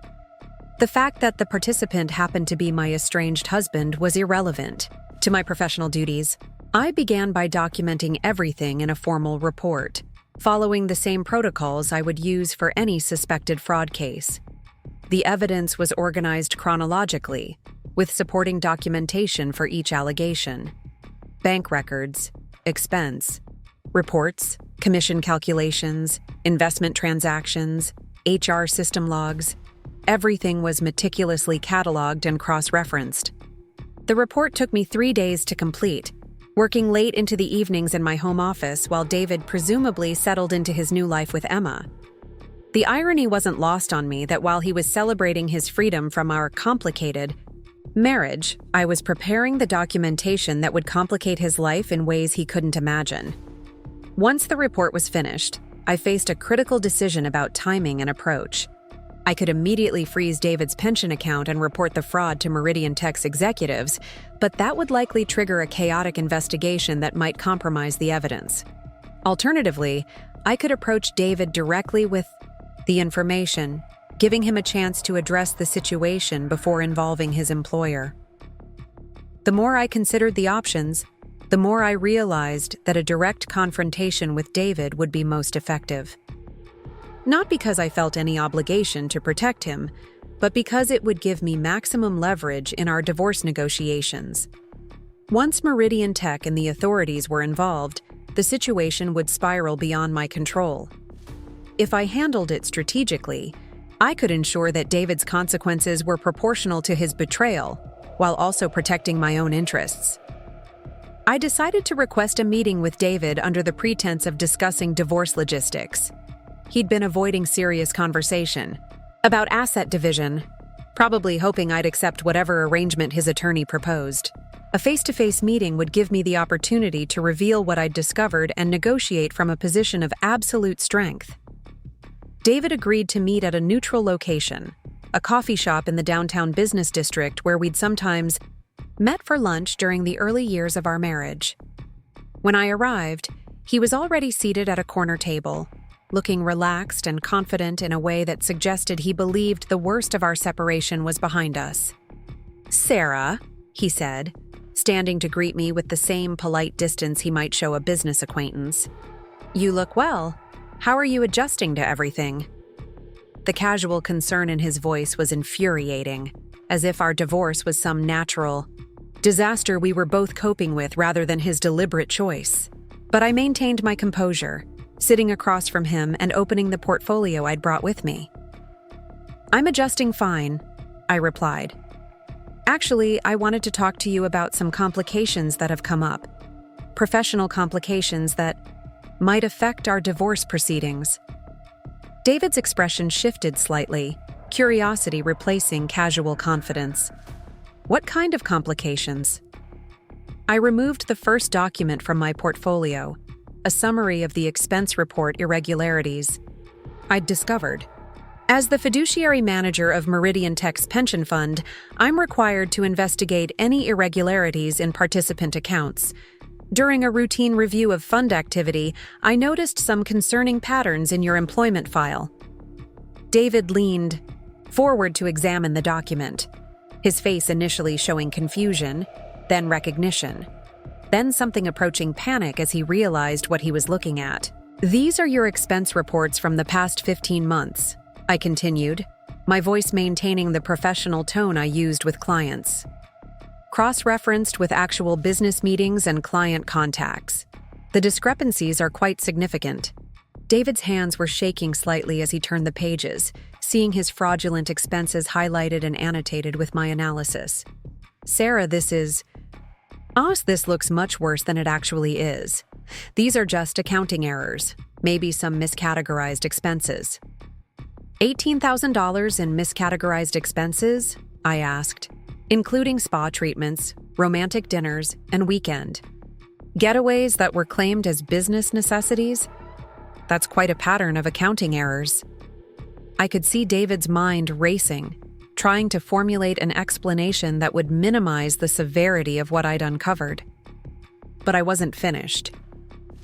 Speaker 1: The fact that the participant happened to be my estranged husband was irrelevant to my professional duties. I began by documenting everything in a formal report, following the same protocols I would use for any suspected fraud case. The evidence was organized chronologically, with supporting documentation for each allegation: bank records, expense, reports, commission calculations, investment transactions, HR system logs. Everything was meticulously cataloged and cross-referenced. The report took me 3 days to complete, working late into the evenings in my home office while David presumably settled into his new life with Emma. The irony wasn't lost on me that while he was celebrating his freedom from our complicated marriage, I was preparing the documentation that would complicate his life in ways he couldn't imagine. Once the report was finished, I faced a critical decision about timing and approach. I could immediately freeze David's pension account and report the fraud to Meridian Tech's executives, but that would likely trigger a chaotic investigation that might compromise the evidence. Alternatively, I could approach David directly with the information, giving him a chance to address the situation before involving his employer. The more I considered the options, the more I realized that a direct confrontation with David would be most effective. Not because I felt any obligation to protect him, but because it would give me maximum leverage in our divorce negotiations. Once Meridian Tech and the authorities were involved, the situation would spiral beyond my control. If I handled it strategically, I could ensure that David's consequences were proportional to his betrayal, while also protecting my own interests. I decided to request a meeting with David under the pretense of discussing divorce logistics. He'd been avoiding serious conversation about asset division, probably hoping I'd accept whatever arrangement his attorney proposed. A face-to-face meeting would give me the opportunity to reveal what I'd discovered and negotiate from a position of absolute strength. David agreed to meet at a neutral location, a coffee shop in the downtown business district where we'd sometimes met for lunch during the early years of our marriage. When I arrived, he was already seated at a corner table, looking relaxed and confident in a way that suggested he believed the worst of our separation was behind us. "Sarah," he said, standing to greet me with the same polite distance he might show a business acquaintance. "You look well. How are you adjusting to everything?" The casual concern in his voice was infuriating, as if our divorce was some natural disaster we were both coping with rather than his deliberate choice. But I maintained my composure, sitting across from him and opening the portfolio I'd brought with me. "I'm adjusting fine," I replied. "Actually, I wanted to talk to you about some complications that have come up. professional complications that might affect our divorce proceedings. David's expression shifted slightly, curiosity replacing casual confidence. What kind of complications? I removed the first document from my portfolio, a summary of the expense report irregularities I'd discovered. As the fiduciary manager of Meridian Tech's pension fund, I'm required to investigate any irregularities in participant accounts. During a routine review of fund activity, I noticed some concerning patterns in your employment file. David leaned forward to examine the document, his face initially showing confusion, then recognition, then something approaching panic as he realized what he was looking at. These are your expense reports from the past 15 months, I continued, my voice maintaining the professional tone I used with clients. Cross-referenced with actual business meetings and client contacts. The discrepancies are quite significant. David's hands were shaking slightly as he turned the pages, seeing his fraudulent expenses highlighted and annotated with my analysis. Sarah, this looks much worse than it actually is. These are just accounting errors, maybe some miscategorized expenses. $18,000 in miscategorized expenses? I asked, including spa treatments, romantic dinners, and weekend. Getaways that were claimed as business necessities? That's quite a pattern of accounting errors. I could see David's mind racing, trying to formulate an explanation that would minimize the severity of what I'd uncovered. But I wasn't finished.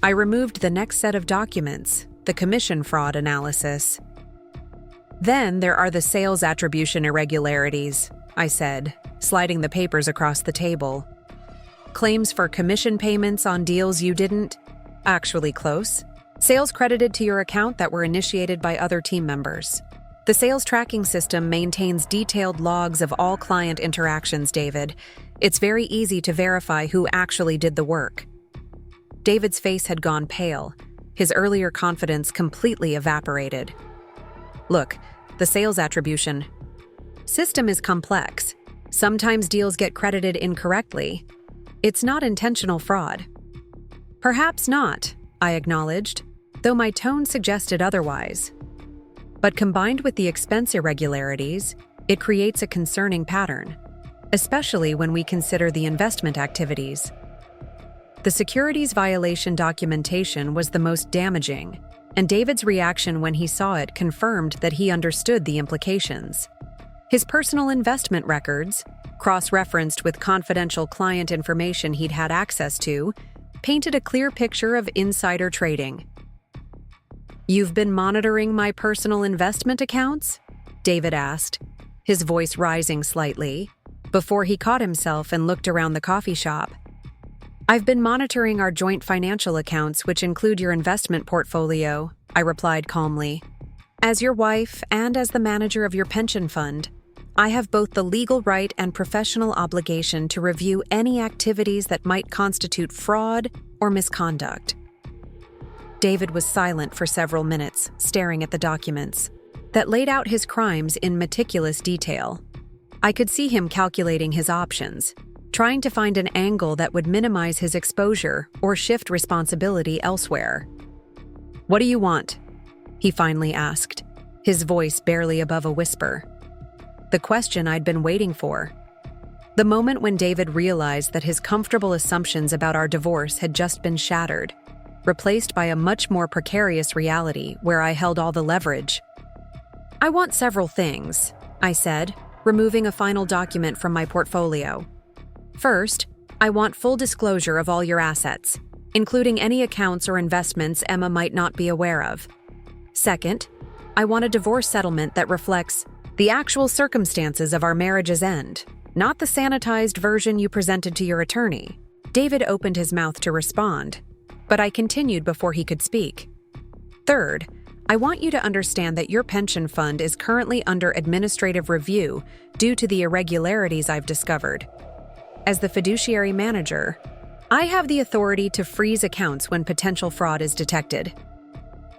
Speaker 1: I removed the next set of documents, the commission fraud analysis. Then there are the sales attribution irregularities, I said, sliding the papers across the table. Claims for commission payments on deals you didn't actually close. Sales credited to your account that were initiated by other team members. The sales tracking system maintains detailed logs of all client interactions, David. It's very easy to verify who actually did the work. David's face had gone pale. His earlier confidence completely evaporated. Look, the sales attribution system is complex. Sometimes deals get credited incorrectly. It's not intentional fraud. Perhaps not, I acknowledged, though my tone suggested otherwise. But combined with the expense irregularities, it creates a concerning pattern, especially when we consider the investment activities. The securities violation documentation was the most damaging, and David's reaction when he saw it confirmed that he understood the implications. His personal investment records, cross-referenced with confidential client information he'd had access to, painted a clear picture of insider trading. "You've been monitoring my personal investment accounts?" David asked, his voice rising slightly, before he caught himself and looked around the coffee shop. "I've been monitoring our joint financial accounts, which include your investment portfolio," I replied calmly. "As your wife and as the manager of your pension fund, I have both the legal right and professional obligation to review any activities that might constitute fraud or misconduct." David was silent for several minutes, staring at the documents that laid out his crimes in meticulous detail. I could see him calculating his options, trying to find an angle that would minimize his exposure or shift responsibility elsewhere. "What do you want?" he finally asked, his voice barely above a whisper. The question I'd been waiting for. The moment when David realized that his comfortable assumptions about our divorce had just been shattered, replaced by a much more precarious reality where I held all the leverage. "I want several things," I said, removing a final document from my portfolio. "First, I want full disclosure of all your assets, including any accounts or investments Emma might not be aware of. Second, I want a divorce settlement that reflects the actual circumstances of our marriage's end, not the sanitized version you presented to your attorney." David opened his mouth to respond, but I continued before he could speak. "Third, I want you to understand that your pension fund is currently under administrative review due to the irregularities I've discovered. As the fiduciary manager, I have the authority to freeze accounts when potential fraud is detected.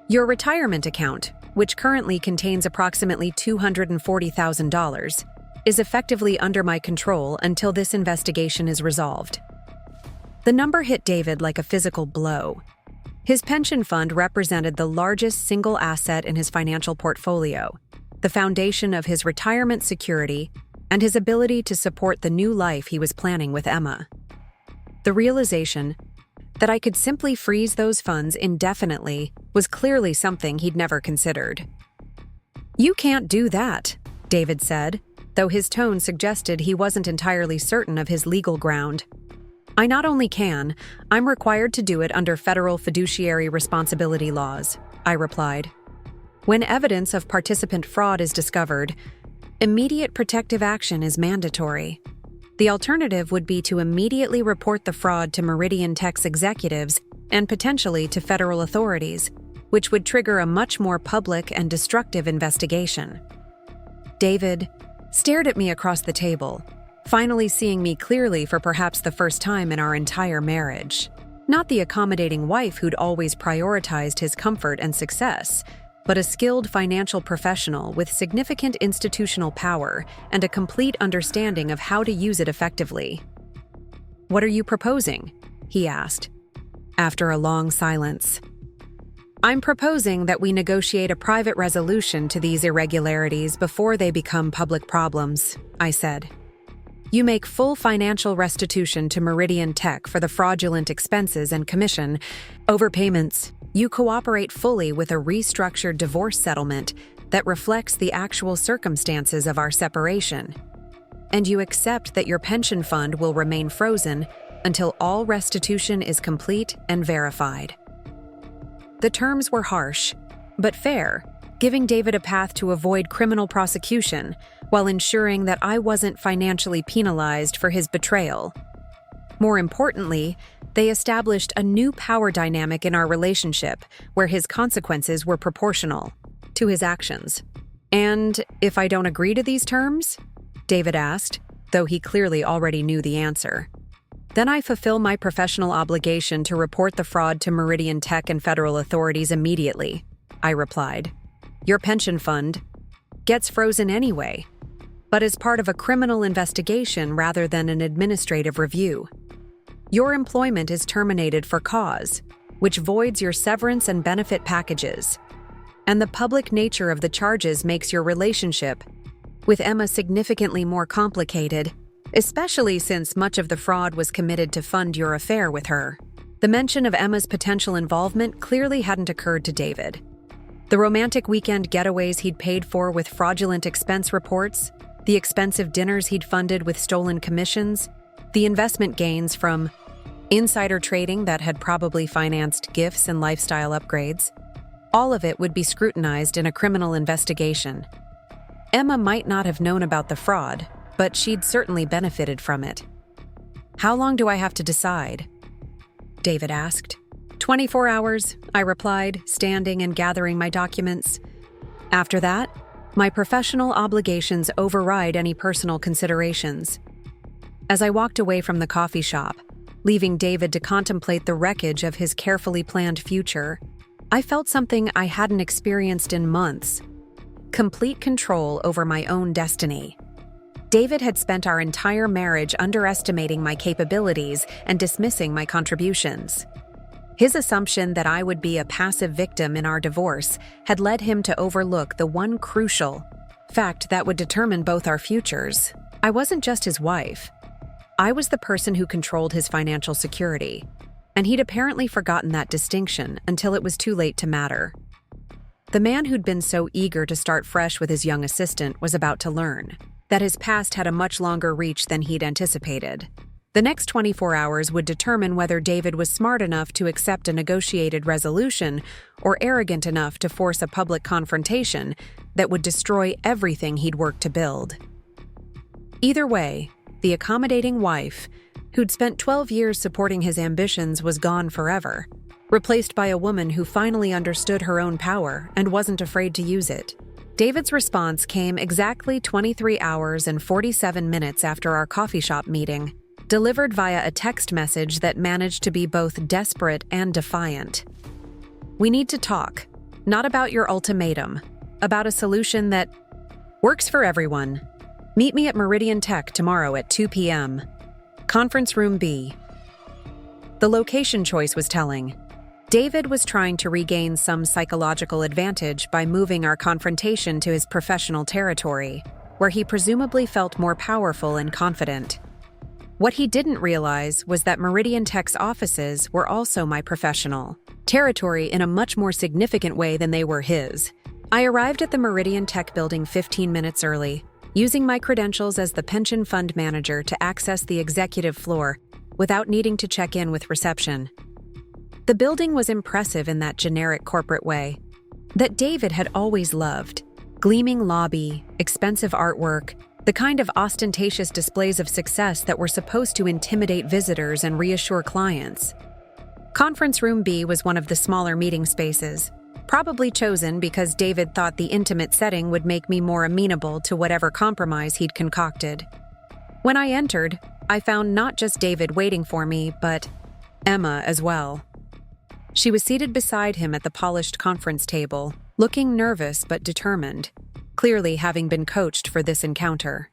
Speaker 1: Your retirement account, which currently contains approximately $240,000, is effectively under my control until this investigation is resolved. The number hit David like a physical blow. His pension fund represented the largest single asset in his financial portfolio, the foundation of his retirement security and his ability to support the new life he was planning with Emma. The realization that I could simply freeze those funds indefinitely was clearly something he'd never considered. "You can't do that," David said, though his tone suggested he wasn't entirely certain of his legal ground. "I not only can, I'm required to do it under federal fiduciary responsibility laws," I replied. "When evidence of participant fraud is discovered, immediate protective action is mandatory. The alternative would be to immediately report the fraud to Meridian Tech's executives and potentially to federal authorities, which would trigger a much more public and destructive investigation." David stared at me across the table, finally seeing me clearly for perhaps the first time in our entire marriage. Not the accommodating wife who'd always prioritized his comfort and success, but a skilled financial professional with significant institutional power and a complete understanding of how to use it effectively. "What are you proposing?" he asked, after a long silence. "I'm proposing that we negotiate a private resolution to these irregularities before they become public problems," I said. "You make full financial restitution to Meridian Tech for the fraudulent expenses and commission overpayments. You cooperate fully with a restructured divorce settlement that reflects the actual circumstances of our separation. And you accept that your pension fund will remain frozen until all restitution is complete and verified." The terms were harsh, but fair, giving David a path to avoid criminal prosecution while ensuring that I wasn't financially penalized for his betrayal. More importantly, they established a new power dynamic in our relationship where his consequences were proportional to his actions. "And if I don't agree to these terms?" David asked, though he clearly already knew the answer. "Then I fulfill my professional obligation to report the fraud to Meridian Tech and federal authorities immediately," I replied. "Your pension fund gets frozen anyway, but as part of a criminal investigation rather than an administrative review. Your employment is terminated for cause, which voids your severance and benefit packages. And the public nature of the charges makes your relationship with Emma significantly more complicated, especially since much of the fraud was committed to fund your affair with her." The mention of Emma's potential involvement clearly hadn't occurred to David. The romantic weekend getaways he'd paid for with fraudulent expense reports, the expensive dinners he'd funded with stolen commissions, the investment gains from insider trading that had probably financed gifts and lifestyle upgrades, all of it would be scrutinized in a criminal investigation. Emma might not have known about the fraud, but she'd certainly benefited from it. "How long do I have to decide?" David asked. 24 hours, I replied, standing and gathering my documents. "After that, my professional obligations override any personal considerations." As I walked away from the coffee shop, leaving David to contemplate the wreckage of his carefully planned future, I felt something I hadn't experienced in months: complete control over my own destiny. David had spent our entire marriage underestimating my capabilities and dismissing my contributions. His assumption that I would be a passive victim in our divorce had led him to overlook the one crucial fact that would determine both our futures. I wasn't just his wife. I was the person who controlled his financial security, and he'd apparently forgotten that distinction until it was too late to matter. The man who'd been so eager to start fresh with his young assistant was about to learn that his past had a much longer reach than he'd anticipated. The next 24 hours would determine whether David was smart enough to accept a negotiated resolution or arrogant enough to force a public confrontation that would destroy everything he'd worked to build. Either way, the accommodating wife, who'd spent 12 years supporting his ambitions, was gone forever, replaced by a woman who finally understood her own power and wasn't afraid to use it. David's response came exactly 23 hours and 47 minutes after our coffee shop meeting, delivered via a text message that managed to be both desperate and defiant. "We need to talk, not about your ultimatum, about a solution that works for everyone. Meet me at Meridian Tech tomorrow at 2 p.m. Conference Room B." The location choice was telling. David was trying to regain some psychological advantage by moving our confrontation to his professional territory, where he presumably felt more powerful and confident. What he didn't realize was that Meridian Tech's offices were also my professional territory in a much more significant way than they were his. I arrived at the Meridian Tech building 15 minutes early, using my credentials as the pension fund manager to access the executive floor without needing to check in with reception. The building was impressive in that generic corporate way that David had always loved. Gleaming lobby, expensive artwork, the kind of ostentatious displays of success that were supposed to intimidate visitors and reassure clients. Conference Room B was one of the smaller meeting spaces, probably chosen because David thought the intimate setting would make me more amenable to whatever compromise he'd concocted. When I entered, I found not just David waiting for me, but Emma as well. She was seated beside him at the polished conference table, looking nervous but determined, clearly having been coached for this encounter.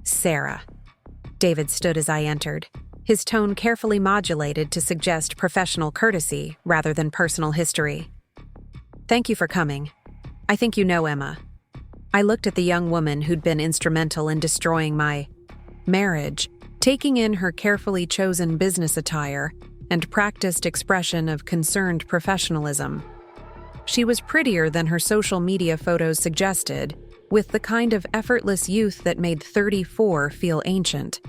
Speaker 1: Sarah. David stood as I entered, his tone carefully modulated to suggest professional courtesy rather than personal history. Thank you for coming. I think you know Emma. I looked at the young woman who'd been instrumental in destroying my marriage, taking in her carefully chosen business attire and practiced expression of concerned professionalism. She was prettier than her social media photos suggested, with the kind of effortless youth that made 34 feel ancient.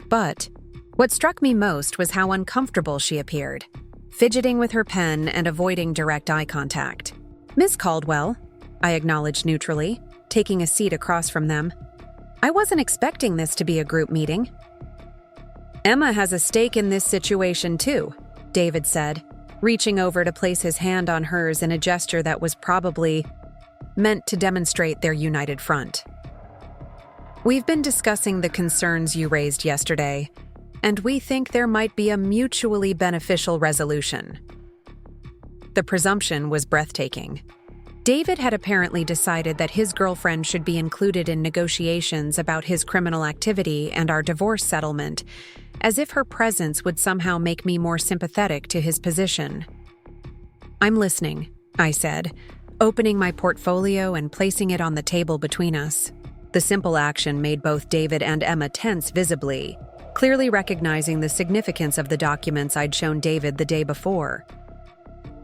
Speaker 1: But what struck me most was how uncomfortable she appeared, fidgeting with her pen and avoiding direct eye contact. Miss Caldwell, I acknowledged neutrally, taking a seat across from them. I wasn't expecting this to be a group meeting. Emma has a stake in this situation too, David said, reaching over to place his hand on hers in a gesture that was probably meant to demonstrate their united front. We've been discussing the concerns you raised yesterday, and we think there might be a mutually beneficial resolution. The presumption was breathtaking. David had apparently decided that his girlfriend should be included in negotiations about his criminal activity and our divorce settlement, as if her presence would somehow make me more sympathetic to his position. I'm listening, I said, opening my portfolio and placing it on the table between us. The simple action made both David and Emma tense visibly, clearly recognizing the significance of the documents I'd shown David the day before.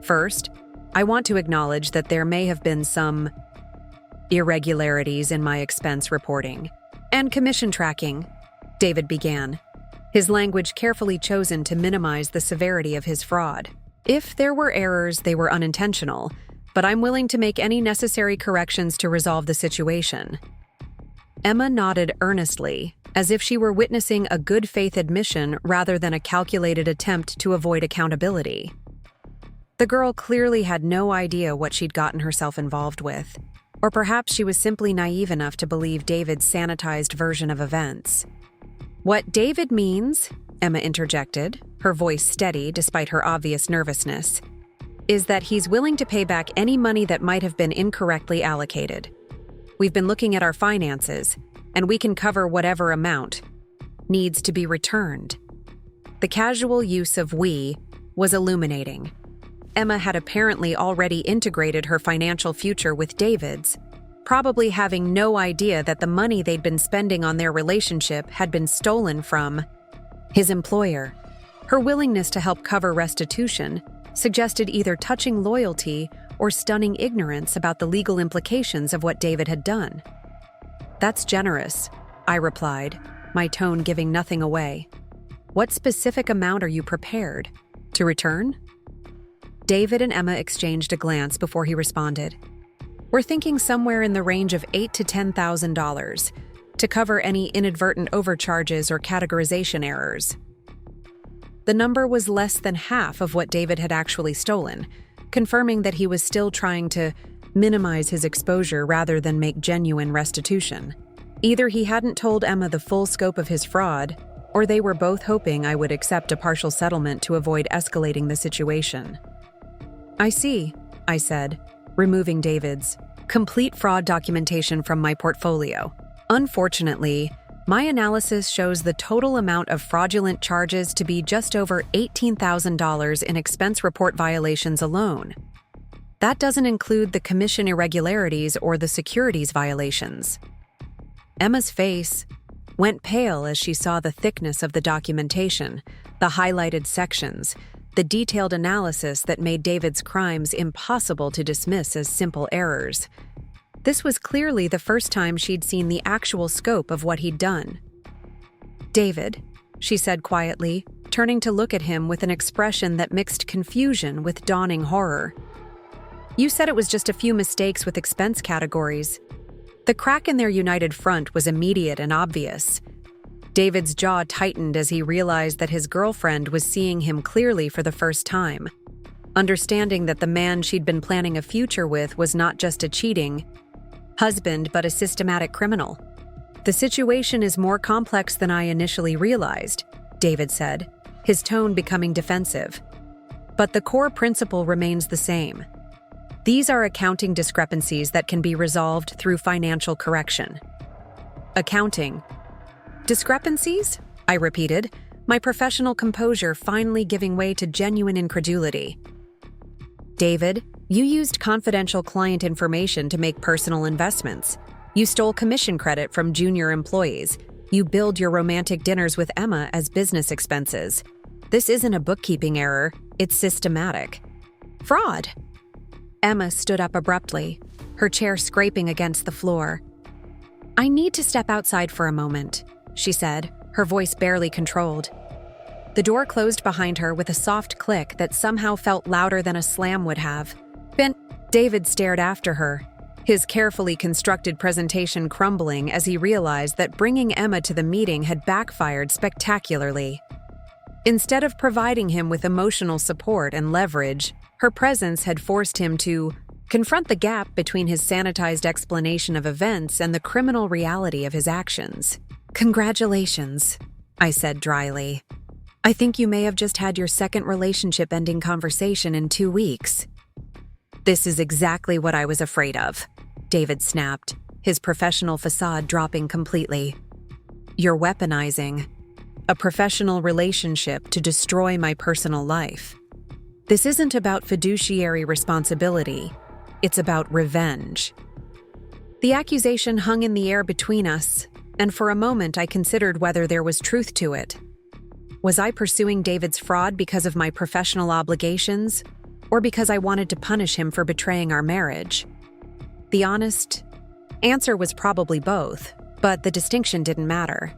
Speaker 1: First, I want to acknowledge that there may have been some irregularities in my expense reporting and commission tracking, David began, his language carefully chosen to minimize the severity of his fraud. If there were errors, they were unintentional, but I'm willing to make any necessary corrections to resolve the situation. Emma nodded earnestly, as if she were witnessing a good faith admission rather than a calculated attempt to avoid accountability. The girl clearly had no idea what she'd gotten herself involved with, or perhaps she was simply naive enough to believe David's sanitized version of events. What David means, Emma interjected, her voice steady despite her obvious nervousness, is that he's willing to pay back any money that might have been incorrectly allocated. We've been looking at our finances, and we can cover whatever amount needs to be returned. The casual use of "we" was illuminating. Emma had apparently already integrated her financial future with David's, probably having no idea that the money they'd been spending on their relationship had been stolen from his employer. Her willingness to help cover restitution suggested either touching loyalty or stunning ignorance about the legal implications of what David had done. That's generous, I replied, my tone giving nothing away. What specific amount are you prepared to return? David and Emma exchanged a glance before he responded. We're thinking somewhere in the range of $8,000 to $10,000 to cover any inadvertent overcharges or categorization errors. The number was less than half of what David had actually stolen, confirming that he was still trying to minimize his exposure rather than make genuine restitution. Either he hadn't told Emma the full scope of his fraud, or they were both hoping I would accept a partial settlement to avoid escalating the situation. I see, I said, removing David's complete fraud documentation from my portfolio. Unfortunately, My analysis shows the total amount of fraudulent charges to be just over $18,000 in expense report violations alone. That doesn't include the commission irregularities or the securities violations. Emma's face went pale as she saw the thickness of the documentation, the highlighted sections, the detailed analysis that made David's crimes impossible to dismiss as simple errors. This was clearly the first time she'd seen the actual scope of what he'd done. "David," she said quietly, turning to look at him with an expression that mixed confusion with dawning horror. "You said it was just a few mistakes with expense categories." The crack in their united front was immediate and obvious. David's jaw tightened as he realized that his girlfriend was seeing him clearly for the first time, understanding that the man she'd been planning a future with was not just a cheating husband but a systematic criminal. "The situation is more complex than I initially realized," David said, his tone becoming defensive. "But the core principle remains the same. These are accounting discrepancies that can be resolved through financial correction." "Accounting discrepancies?" I repeated, my professional composure finally giving way to genuine incredulity. "David, you used confidential client information to make personal investments. You stole commission credit from junior employees. You billed your romantic dinners with Emma as business expenses. This isn't a bookkeeping error, it's systematic." "Fraud!" Emma stood up abruptly, her chair scraping against the floor. "I need to step outside for a moment," she said, her voice barely controlled. The door closed behind her with a soft click that somehow felt louder than a slam would have. David stared after her, his carefully constructed presentation crumbling as he realized that bringing Emma to the meeting had backfired spectacularly. Instead of providing him with emotional support and leverage, her presence had forced him to confront the gap between his sanitized explanation of events and the criminal reality of his actions. "Congratulations," I said dryly. "I think you may have just had your second relationship-ending conversation in 2 weeks." "This is exactly what I was afraid of," David snapped, his professional facade dropping completely. "You're weaponizing a professional relationship to destroy my personal life. This isn't about fiduciary responsibility, it's about revenge." The accusation hung in the air between us, and for a moment I considered whether there was truth to it. Was I pursuing David's fraud because of my professional obligations, or because I wanted to punish him for betraying our marriage? The honest answer was probably both, but the distinction didn't matter.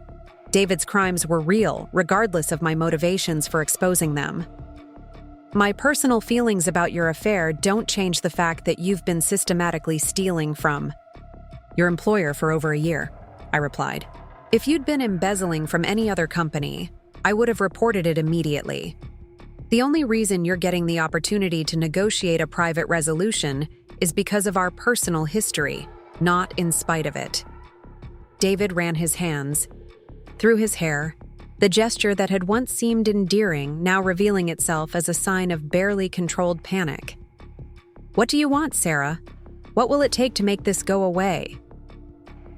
Speaker 1: David's crimes were real, regardless of my motivations for exposing them. "My personal feelings about your affair don't change the fact that you've been systematically stealing from your employer for over a year," I replied. "If you'd been embezzling from any other company, I would have reported it immediately. The only reason you're getting the opportunity to negotiate a private resolution is because of our personal history, not in spite of it." David ran his hands through his hair, the gesture that had once seemed endearing now revealing itself as a sign of barely controlled panic. "What do you want, Sarah? What will it take to make this go away?"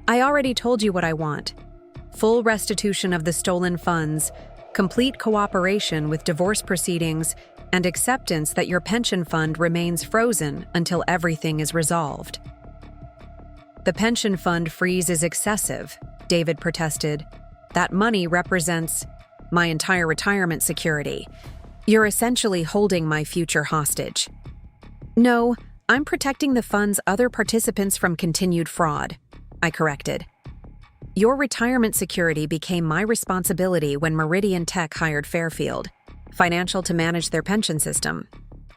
Speaker 1: "I already told you what I want. Full restitution of the stolen funds, complete cooperation with divorce proceedings, and acceptance that your pension fund remains frozen until everything is resolved." "The pension fund freeze is excessive," David protested. "That money represents my entire retirement security. You're essentially holding my future hostage." "No, I'm protecting the fund's other participants from continued fraud," I corrected. "Your retirement security became my responsibility when Meridian Tech hired Fairfield Financial to manage their pension system.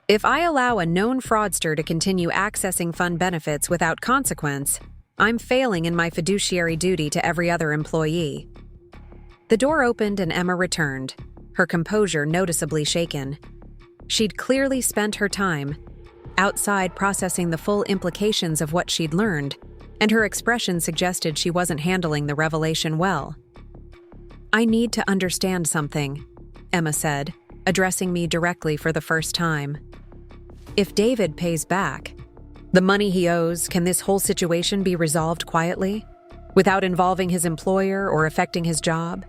Speaker 1: If I allow a known fraudster to continue accessing fund benefits without consequence, I'm failing in my fiduciary duty to every other employee." The door opened and Emma returned, her composure noticeably shaken. She'd clearly spent her time outside processing the full implications of what she'd learned, and her expression suggested she wasn't handling the revelation well. "I need to understand something," Emma said, addressing me directly for the first time. "If David pays back the money he owes, can this whole situation be resolved quietly?" without involving his employer or affecting his job?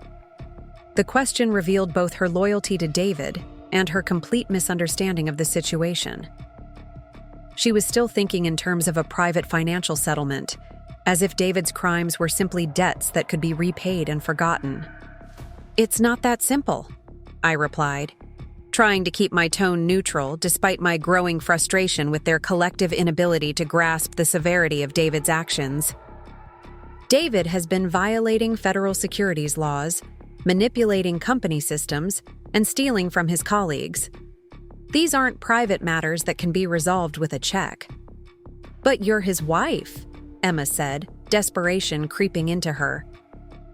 Speaker 1: The question revealed both her loyalty to David and her complete misunderstanding of the situation. She was still thinking in terms of a private financial settlement, as if David's crimes were simply debts that could be repaid and forgotten. "It's not that simple," I replied, trying to keep my tone neutral despite my growing frustration with their collective inability to grasp the severity of David's actions. David has been violating federal securities laws, manipulating company systems, and stealing from his colleagues. These aren't private matters that can be resolved with a check. "But you're his wife," Emma said, desperation creeping into her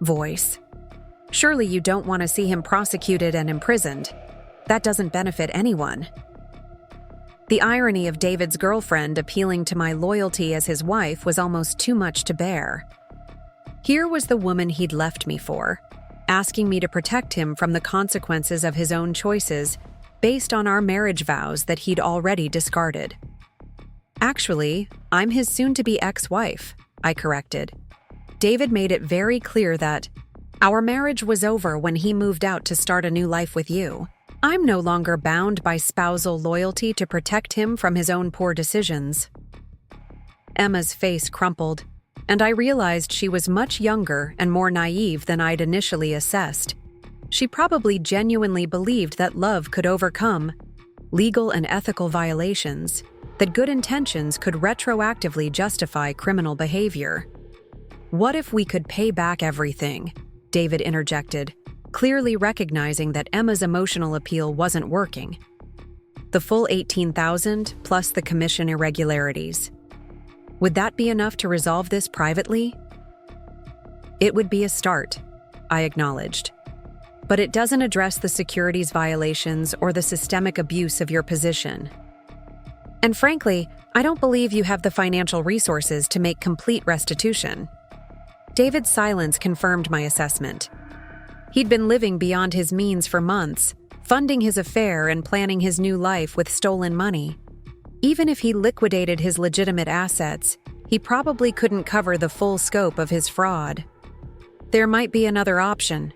Speaker 1: voice. "Surely you don't want to see him prosecuted and imprisoned. That doesn't benefit anyone." The irony of David's girlfriend appealing to my loyalty as his wife was almost too much to bear. Here was the woman he'd left me for, asking me to protect him from the consequences of his own choices based on our marriage vows that he'd already discarded. "Actually, I'm his soon-to-be ex-wife," I corrected. "David made it very clear that our marriage was over when he moved out to start a new life with you. I'm no longer bound by spousal loyalty to protect him from his own poor decisions." Emma's face crumpled, and I realized she was much younger and more naive than I'd initially assessed. She probably genuinely believed that love could overcome legal and ethical violations, that good intentions could retroactively justify criminal behavior. "What if we could pay back everything?" David interjected, clearly recognizing that Emma's emotional appeal wasn't working. "The full $18,000 plus the commission irregularities. Would that be enough to resolve this privately?" "It would be a start," I acknowledged. "But it doesn't address the securities violations or the systemic abuse of your position. And frankly, I don't believe you have the financial resources to make complete restitution." David's silence confirmed my assessment. He'd been living beyond his means for months, funding his affair and planning his new life with stolen money. Even if he liquidated his legitimate assets, he probably couldn't cover the full scope of his fraud. "There might be another option,"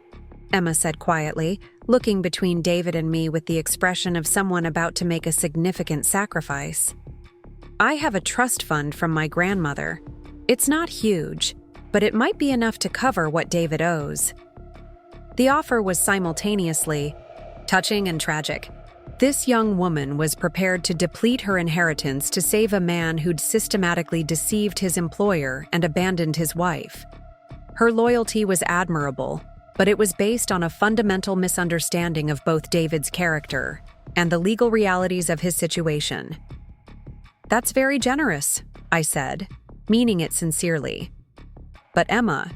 Speaker 1: Emma said quietly, looking between David and me with the expression of someone about to make a significant sacrifice. "I have a trust fund from my grandmother. It's not huge, but it might be enough to cover what David owes." The offer was simultaneously touching and tragic. This young woman was prepared to deplete her inheritance to save a man who'd systematically deceived his employer and abandoned his wife. Her loyalty was admirable, but it was based on a fundamental misunderstanding of both David's character and the legal realities of his situation. "That's very generous," I said, meaning it sincerely. "But Emma,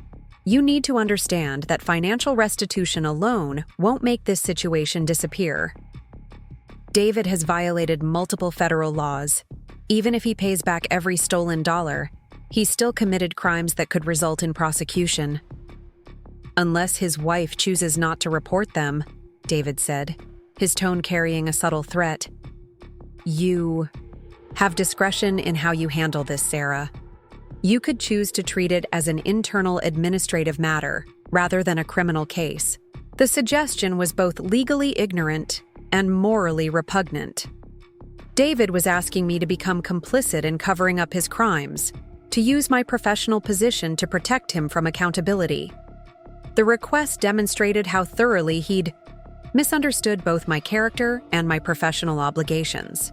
Speaker 1: you need to understand that financial restitution alone won't make this situation disappear. David has violated multiple federal laws. Even if he pays back every stolen dollar, he's still committed crimes that could result in prosecution. Unless his wife chooses not to report them," David said, his tone carrying a subtle threat. "You have discretion in how you handle this, Sarah. You could choose to treat it as an internal administrative matter rather than a criminal case." The suggestion was both legally ignorant and morally repugnant. David was asking me to become complicit in covering up his crimes, to use my professional position to protect him from accountability. The request demonstrated how thoroughly he'd misunderstood both my character and my professional obligations.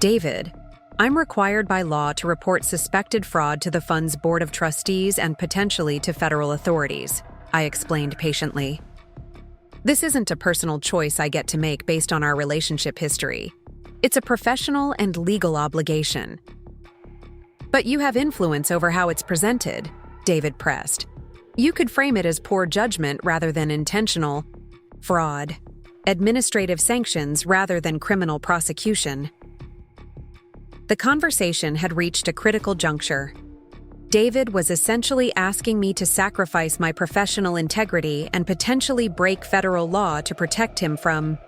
Speaker 1: "David, I'm required by law to report suspected fraud to the fund's board of trustees and potentially to federal authorities," I explained patiently. "This isn't a personal choice I get to make based on our relationship history. It's a professional and legal obligation." "But you have influence over how it's presented," David pressed. "You could frame it as poor judgment rather than intentional fraud, administrative sanctions rather than criminal prosecution." The conversation had reached a critical juncture. David was essentially asking me to sacrifice my professional integrity and potentially break federal law to protect him from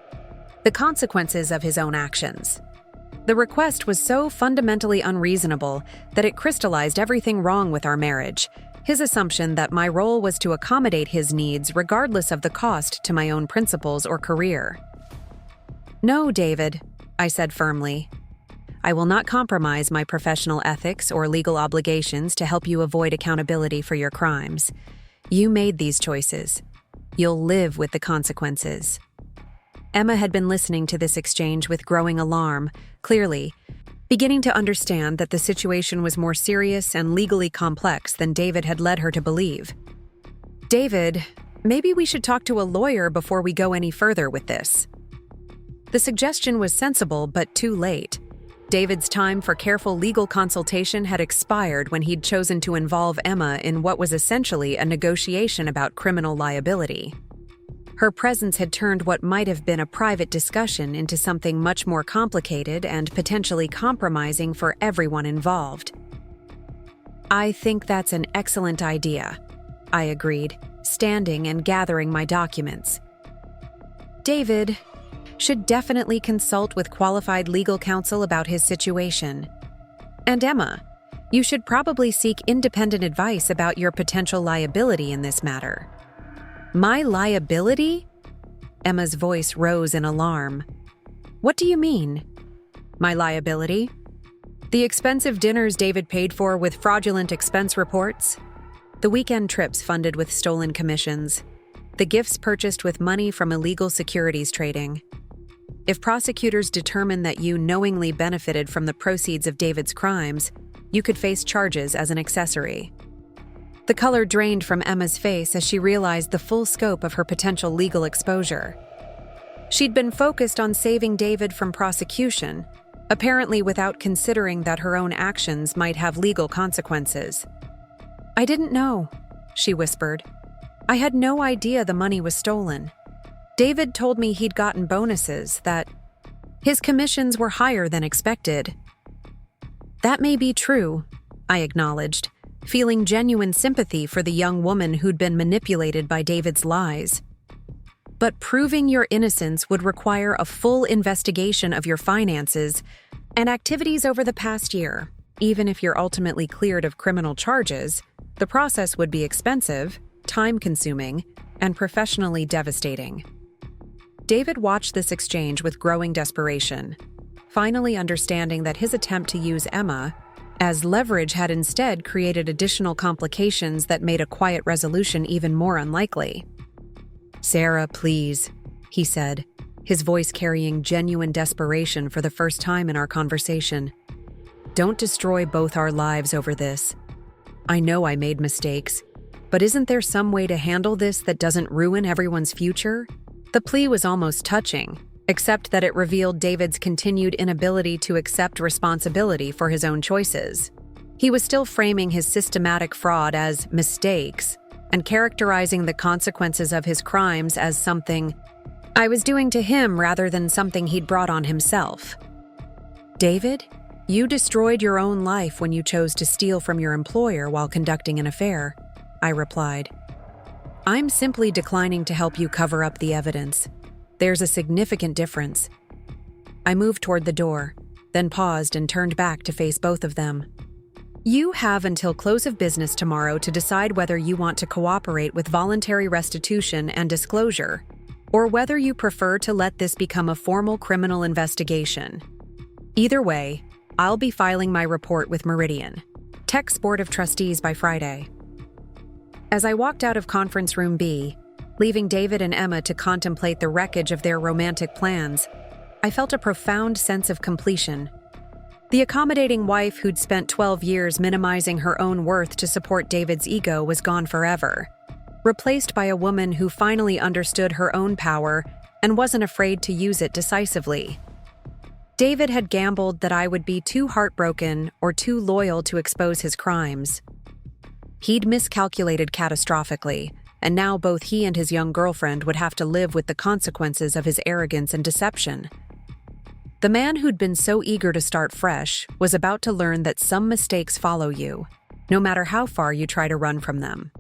Speaker 1: the consequences of his own actions. The request was so fundamentally unreasonable that it crystallized everything wrong with our marriage, his assumption that my role was to accommodate his needs regardless of the cost to my own principles or career. "No, David," I said firmly. "I will not compromise my professional ethics or legal obligations to help you avoid accountability for your crimes. You made these choices. You'll live with the consequences." Emma had been listening to this exchange with growing alarm, clearly beginning to understand that the situation was more serious and legally complex than David had led her to believe. "David, maybe we should talk to a lawyer before we go any further with this." The suggestion was sensible, but too late. David's time for careful legal consultation had expired when he'd chosen to involve Emma in what was essentially a negotiation about criminal liability. Her presence had turned what might have been a private discussion into something much more complicated and potentially compromising for everyone involved. "I think that's an excellent idea," I agreed, standing and gathering my documents. "David should definitely consult with qualified legal counsel about his situation. And Emma, you should probably seek independent advice about your potential liability in this matter." "My liability?" Emma's voice rose in alarm. "What do you mean?" "My liability? The expensive dinners David paid for with fraudulent expense reports, the weekend trips funded with stolen commissions, the gifts purchased with money from illegal securities trading. If prosecutors determine that you knowingly benefited from the proceeds of David's crimes, you could face charges as an accessory." The color drained from Emma's face as she realized the full scope of her potential legal exposure. She'd been focused on saving David from prosecution, apparently without considering that her own actions might have legal consequences. "I didn't know," she whispered. "I had no idea the money was stolen. David told me he'd gotten bonuses, that his commissions were higher than expected." "That may be true," I acknowledged, feeling genuine sympathy for the young woman who'd been manipulated by David's lies. "But proving your innocence would require a full investigation of your finances and activities over the past year. Even if you're ultimately cleared of criminal charges, the process would be expensive, time-consuming, and professionally devastating." David watched this exchange with growing desperation, finally understanding that his attempt to use Emma as leverage had instead created additional complications that made a quiet resolution even more unlikely. "Sarah, please," he said, his voice carrying genuine desperation for the first time in our conversation. "Don't destroy both our lives over this. I know I made mistakes, but isn't there some way to handle this that doesn't ruin everyone's future?" The plea was almost touching, except that it revealed David's continued inability to accept responsibility for his own choices. He was still framing his systematic fraud as mistakes and characterizing the consequences of his crimes as something I was doing to him rather than something he'd brought on himself. "David, you destroyed your own life when you chose to steal from your employer while conducting an affair," I replied. "I'm simply declining to help you cover up the evidence. There's a significant difference." I moved toward the door, then paused and turned back to face both of them. "You have until close of business tomorrow to decide whether you want to cooperate with voluntary restitution and disclosure, or whether you prefer to let this become a formal criminal investigation. Either way, I'll be filing my report with Meridian Tech's Board of Trustees by Friday." As I walked out of Conference Room B, leaving David and Emma to contemplate the wreckage of their romantic plans, I felt a profound sense of completion. The accommodating wife who'd spent 12 years minimizing her own worth to support David's ego was gone forever, replaced by a woman who finally understood her own power and wasn't afraid to use it decisively. David had gambled that I would be too heartbroken or too loyal to expose his crimes. He'd miscalculated catastrophically, and now both he and his young girlfriend would have to live with the consequences of his arrogance and deception. The man who'd been so eager to start fresh was about to learn that some mistakes follow you, no matter how far you try to run from them.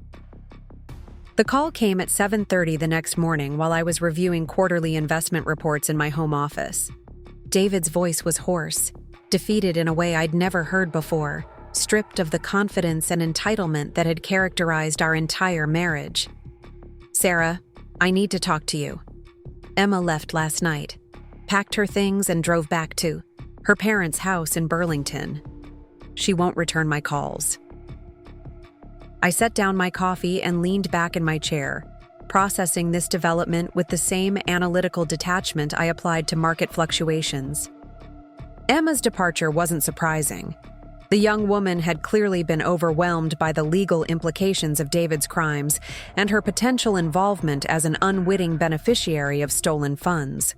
Speaker 1: The call came at 7:30 the next morning while I was reviewing quarterly investment reports in my home office. David's voice was hoarse, defeated in a way I'd never heard before, stripped of the confidence and entitlement that had characterized our entire marriage. "Sarah, I need to talk to you." Emma left last night, packed her things and drove back to her parents' house in Burlington. She won't return my calls. I set down my coffee and leaned back in my chair, processing this development with the same analytical detachment I applied to market fluctuations. Emma's departure wasn't surprising. The young woman had clearly been overwhelmed by the legal implications of David's crimes and her potential involvement as an unwitting beneficiary of stolen funds.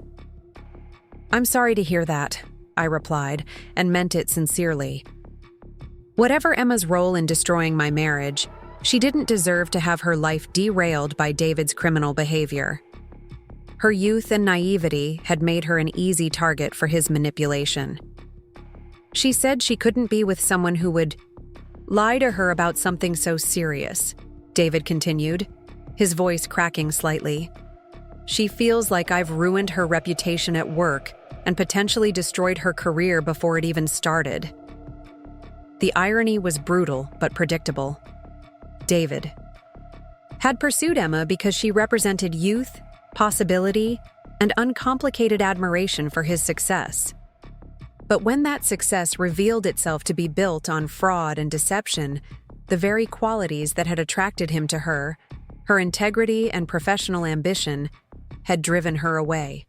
Speaker 1: "I'm sorry to hear that," I replied, and meant it sincerely. Whatever Emma's role in destroying my marriage, she didn't deserve to have her life derailed by David's criminal behavior. Her youth and naivety had made her an easy target for his manipulation. She said she couldn't be with someone who would lie to her about something so serious, David continued, his voice cracking slightly. "She feels like I've ruined her reputation at work and potentially destroyed her career before it even started." The irony was brutal but predictable. David had pursued Emma because she represented youth, possibility, and uncomplicated admiration for his success. But when that success revealed itself to be built on fraud and deception, the very qualities that had attracted him to her, her integrity and professional ambition, had driven her away.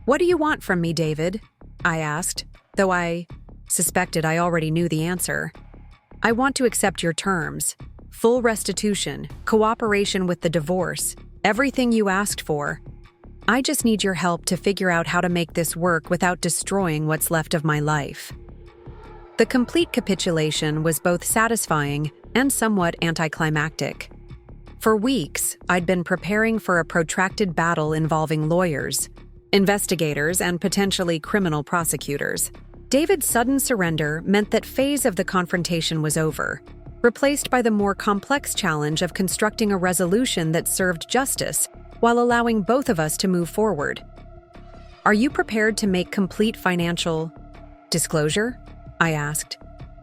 Speaker 1: "What do you want from me, David?" I asked, though I suspected I already knew the answer. "I want to accept your terms. Full restitution, cooperation with the divorce, everything you asked for. I just need your help to figure out how to make this work without destroying what's left of my life." The complete capitulation was both satisfying and somewhat anticlimactic. For weeks, I'd been preparing for a protracted battle involving lawyers, investigators, and potentially criminal prosecutors. David's sudden surrender meant that phase of the confrontation was over, replaced by the more complex challenge of constructing a resolution that served justice while allowing both of us to move forward. "Are you prepared to make complete financial disclosure?" I asked,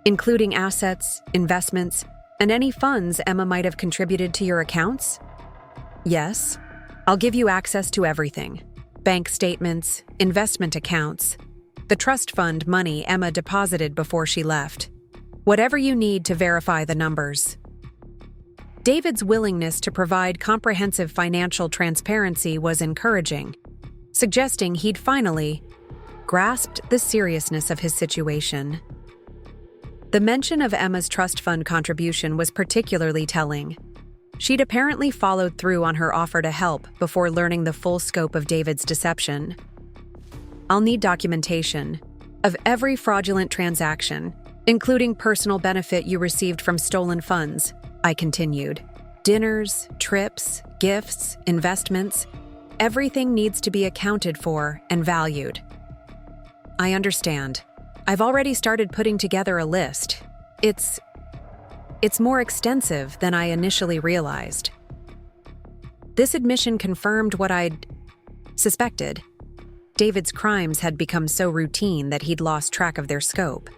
Speaker 1: "including assets, investments, and any funds Emma might have contributed to your accounts?" "Yes. I'll give you access to everything. Bank statements, investment accounts, the trust fund money Emma deposited before she left. Whatever you need to verify the numbers." David's willingness to provide comprehensive financial transparency was encouraging, suggesting he'd finally grasped the seriousness of his situation. The mention of Emma's trust fund contribution was particularly telling. She'd apparently followed through on her offer to help before learning the full scope of David's deception. "I'll need documentation of every fraudulent transaction, including personal benefit you received from stolen funds," I continued. "Dinners, trips, gifts, investments, everything needs to be accounted for and valued." "I understand. I've already started putting together a list. It's more extensive than I initially realized." This admission confirmed what I'd suspected. David's crimes had become so routine that he'd lost track of their scope.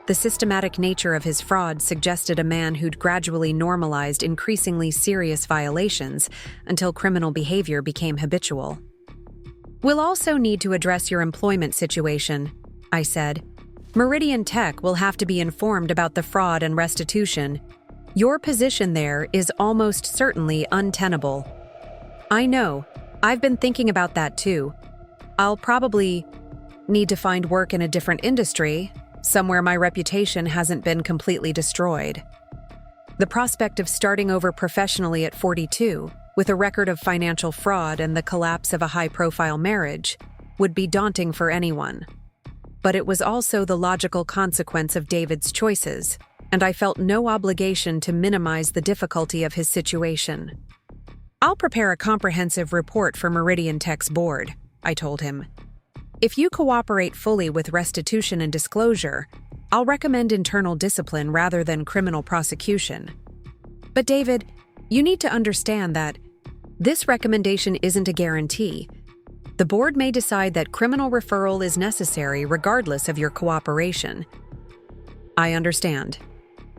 Speaker 1: The systematic nature of his fraud suggested a man who'd gradually normalized increasingly serious violations until criminal behavior became habitual. "We'll also need to address your employment situation," I said. "Meridian Tech will have to be informed about the fraud and restitution. Your position there is almost certainly untenable." "I know. I've been thinking about that too. I'll probably need to find work in a different industry, somewhere my reputation hasn't been completely destroyed." The prospect of starting over professionally at 42, with a record of financial fraud and the collapse of a high-profile marriage, would be daunting for anyone. But it was also the logical consequence of David's choices, and I felt no obligation to minimize the difficulty of his situation. "I'll prepare a comprehensive report for Meridian Tech's board," I told him. "If you cooperate fully with restitution and disclosure, I'll recommend internal discipline rather than criminal prosecution. But David, you need to understand that this recommendation isn't a guarantee. The board may decide that criminal referral is necessary regardless of your cooperation." I understand.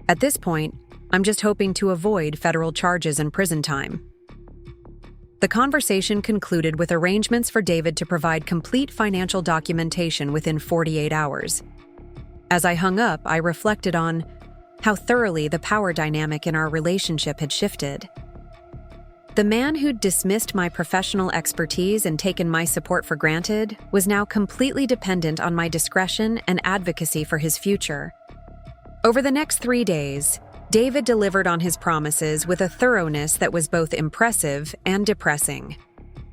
Speaker 1: At this point, I'm just hoping to avoid federal charges and prison time. The conversation concluded with arrangements for David to provide complete financial documentation within 48 hours. As I hung up, I reflected on how thoroughly the power dynamic in our relationship had shifted. The man who'd dismissed my professional expertise and taken my support for granted was now completely dependent on my discretion and advocacy for his future. Over the next 3 days, David delivered on his promises with a thoroughness that was both impressive and depressing.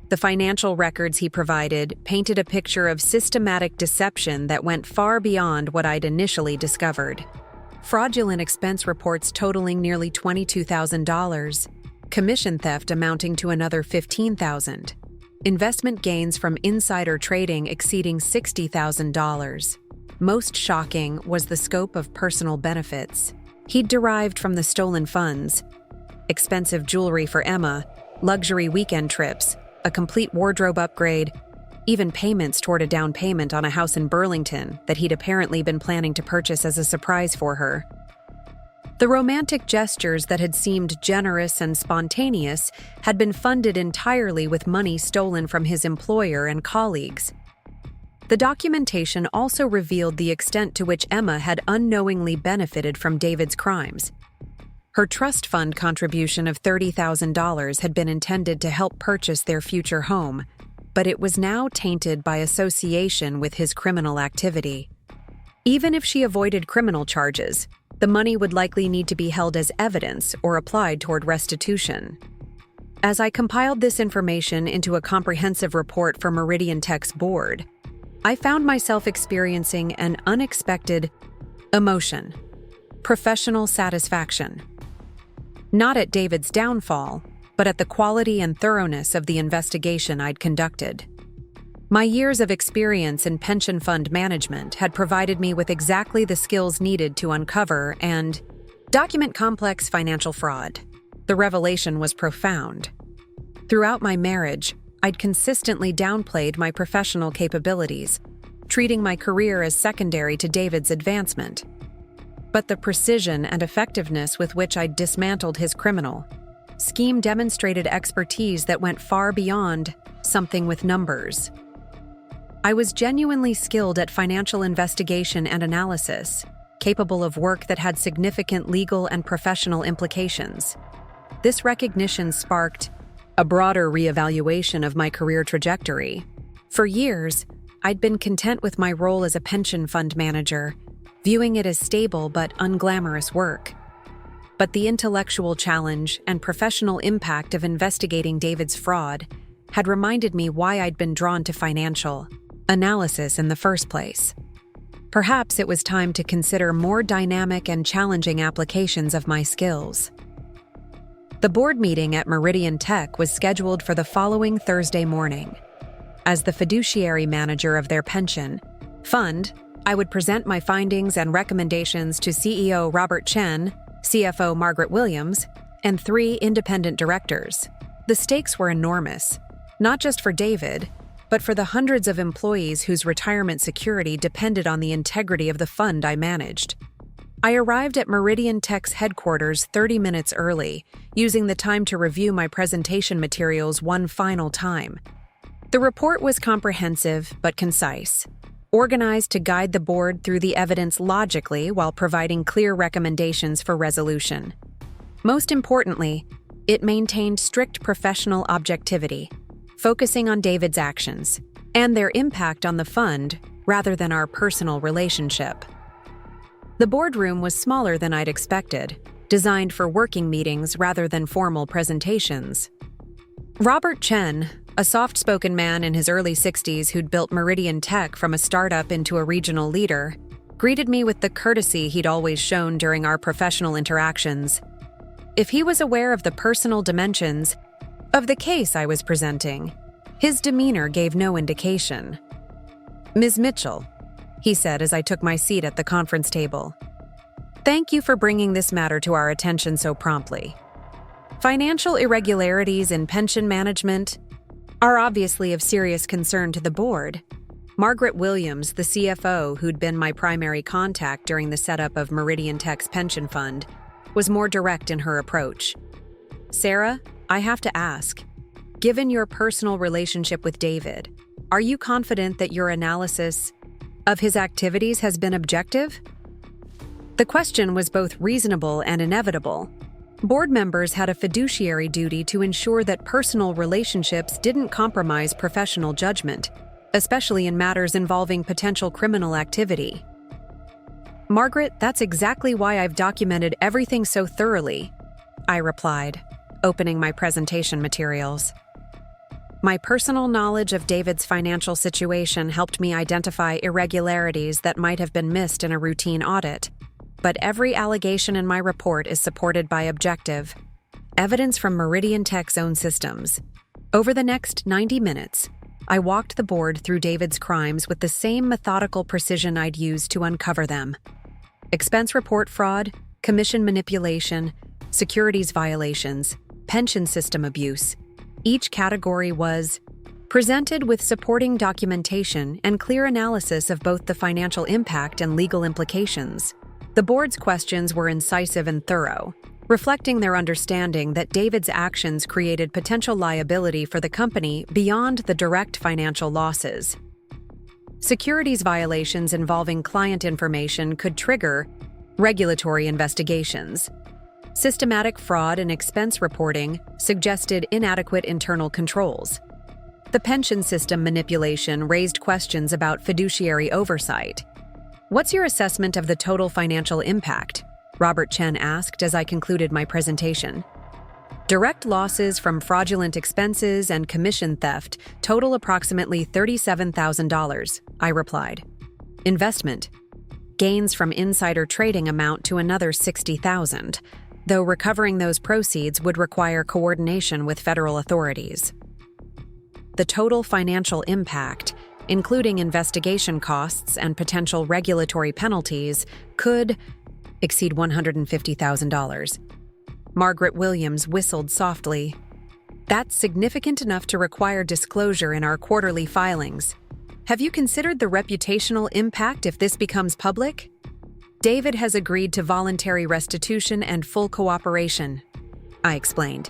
Speaker 1: The financial records he provided painted a picture of systematic deception that went far beyond what I'd initially discovered. Fraudulent expense reports totaling nearly $22,000, commission theft amounting to another $15,000, investment gains from insider trading exceeding $60,000. Most shocking was the scope of personal benefits he'd derived from the stolen funds: expensive jewelry for Emma, luxury weekend trips, a complete wardrobe upgrade, even payments toward a down payment on a house in Burlington that he'd apparently been planning to purchase as a surprise for her. The romantic gestures that had seemed generous and spontaneous had been funded entirely with money stolen from his employer and colleagues. The documentation also revealed the extent to which Emma had unknowingly benefited from David's crimes. Her trust fund contribution of $30,000 had been intended to help purchase their future home, but it was now tainted by association with his criminal activity. Even if she avoided criminal charges, the money would likely need to be held as evidence or applied toward restitution. As I compiled this information into a comprehensive report for Meridian Tech's board, I found myself experiencing an unexpected emotion: professional satisfaction. Not at David's downfall, but at the quality and thoroughness of the investigation I'd conducted. My years of experience in pension fund management had provided me with exactly the skills needed to uncover and document complex financial fraud. The revelation was profound. Throughout my marriage, I'd consistently downplayed my professional capabilities, treating my career as secondary to David's advancement. But the precision and effectiveness with which I'd dismantled his criminal scheme demonstrated expertise that went far beyond something with numbers. I was genuinely skilled at financial investigation and analysis, capable of work that had significant legal and professional implications. This recognition sparked a broader reevaluation of my career trajectory. For years, I'd been content with my role as a pension fund manager, viewing it as stable but unglamorous work. But the intellectual challenge and professional impact of investigating David's fraud had reminded me why I'd been drawn to financial analysis in the first place. Perhaps it was time to consider more dynamic and challenging applications of my skills. The board meeting at Meridian Tech was scheduled for the following Thursday morning. As the fiduciary manager of their pension fund, I would present my findings and recommendations to CEO Robert Chen, CFO Margaret Williams, and 3 independent directors. The stakes were enormous, not just for David, but for the hundreds of employees whose retirement security depended on the integrity of the fund I managed. I arrived at Meridian Tech's headquarters 30 minutes early, using the time to review my presentation materials one final time. The report was comprehensive but concise, organized to guide the board through the evidence logically while providing clear recommendations for resolution. Most importantly, it maintained strict professional objectivity, focusing on David's actions and their impact on the fund rather than our personal relationship. The boardroom was smaller than I'd expected, designed for working meetings rather than formal presentations. Robert Chen, a soft-spoken man in his early 60s who'd built Meridian Tech from a startup into a regional leader, greeted me with the courtesy he'd always shown during our professional interactions. If he was aware of the personal dimensions of the case I was presenting, his demeanor gave no indication. "Ms. Mitchell," he said as I took my seat at the conference table, "thank you for bringing this matter to our attention so promptly. Financial irregularities in pension management are obviously of serious concern to the board, Margaret Williams, the CFO who'd been my primary contact during the setup of Meridian Tech's pension fund, was more direct in her approach. "Sarah, I have to ask, given your personal relationship with David, are you confident that your analysis of his activities has been objective?" The question was both reasonable and inevitable. Board members had a fiduciary duty to ensure that personal relationships didn't compromise professional judgment, especially in matters involving potential criminal activity. "Margaret, that's exactly why I've documented everything so thoroughly," I replied, opening my presentation materials. My personal knowledge of David's financial situation helped me identify irregularities that might have been missed in a routine audit, but every allegation in my report is supported by objective evidence from Meridian Tech's own systems. Over the next 90 minutes, I walked the board through David's crimes with the same methodical precision I'd used to uncover them. Expense report fraud, commission manipulation, securities violations, pension system abuse. Each category was presented with supporting documentation and clear analysis of both the financial impact and legal implications. The board's questions were incisive and thorough, reflecting their understanding that David's actions created potential liability for the company beyond the direct financial losses. Securities violations involving client information could trigger regulatory investigations. Systematic fraud and expense reporting suggested inadequate internal controls. The pension system manipulation raised questions about fiduciary oversight. "What's your assessment of the total financial impact?" Robert Chen asked as I concluded my presentation. "Direct losses from fraudulent expenses and commission theft total approximately $37,000, I replied. "Investment gains from insider trading amount to another $60,000, though recovering those proceeds would require coordination with federal authorities. The total financial impact, including investigation costs and potential regulatory penalties, could exceed $150,000. Margaret Williams whistled softly. "That's significant enough to require disclosure in our quarterly filings. Have you considered the reputational impact if this becomes public?" "David has agreed to voluntary restitution and full cooperation," I explained.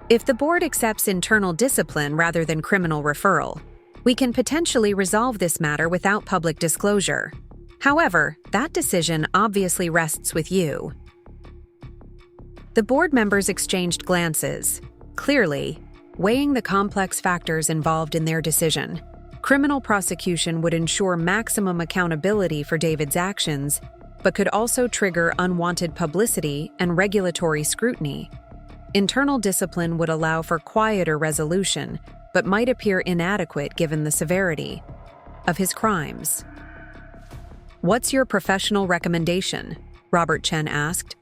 Speaker 1: "If the board accepts internal discipline rather than criminal referral, we can potentially resolve this matter without public disclosure. However, that decision obviously rests with you." The board members exchanged glances, clearly weighing the complex factors involved in their decision. Criminal prosecution would ensure maximum accountability for David's actions, but could also trigger unwanted publicity and regulatory scrutiny. Internal discipline would allow for quieter resolution, but might appear inadequate given the severity of his crimes. "What's your professional recommendation?" Robert Chen asked.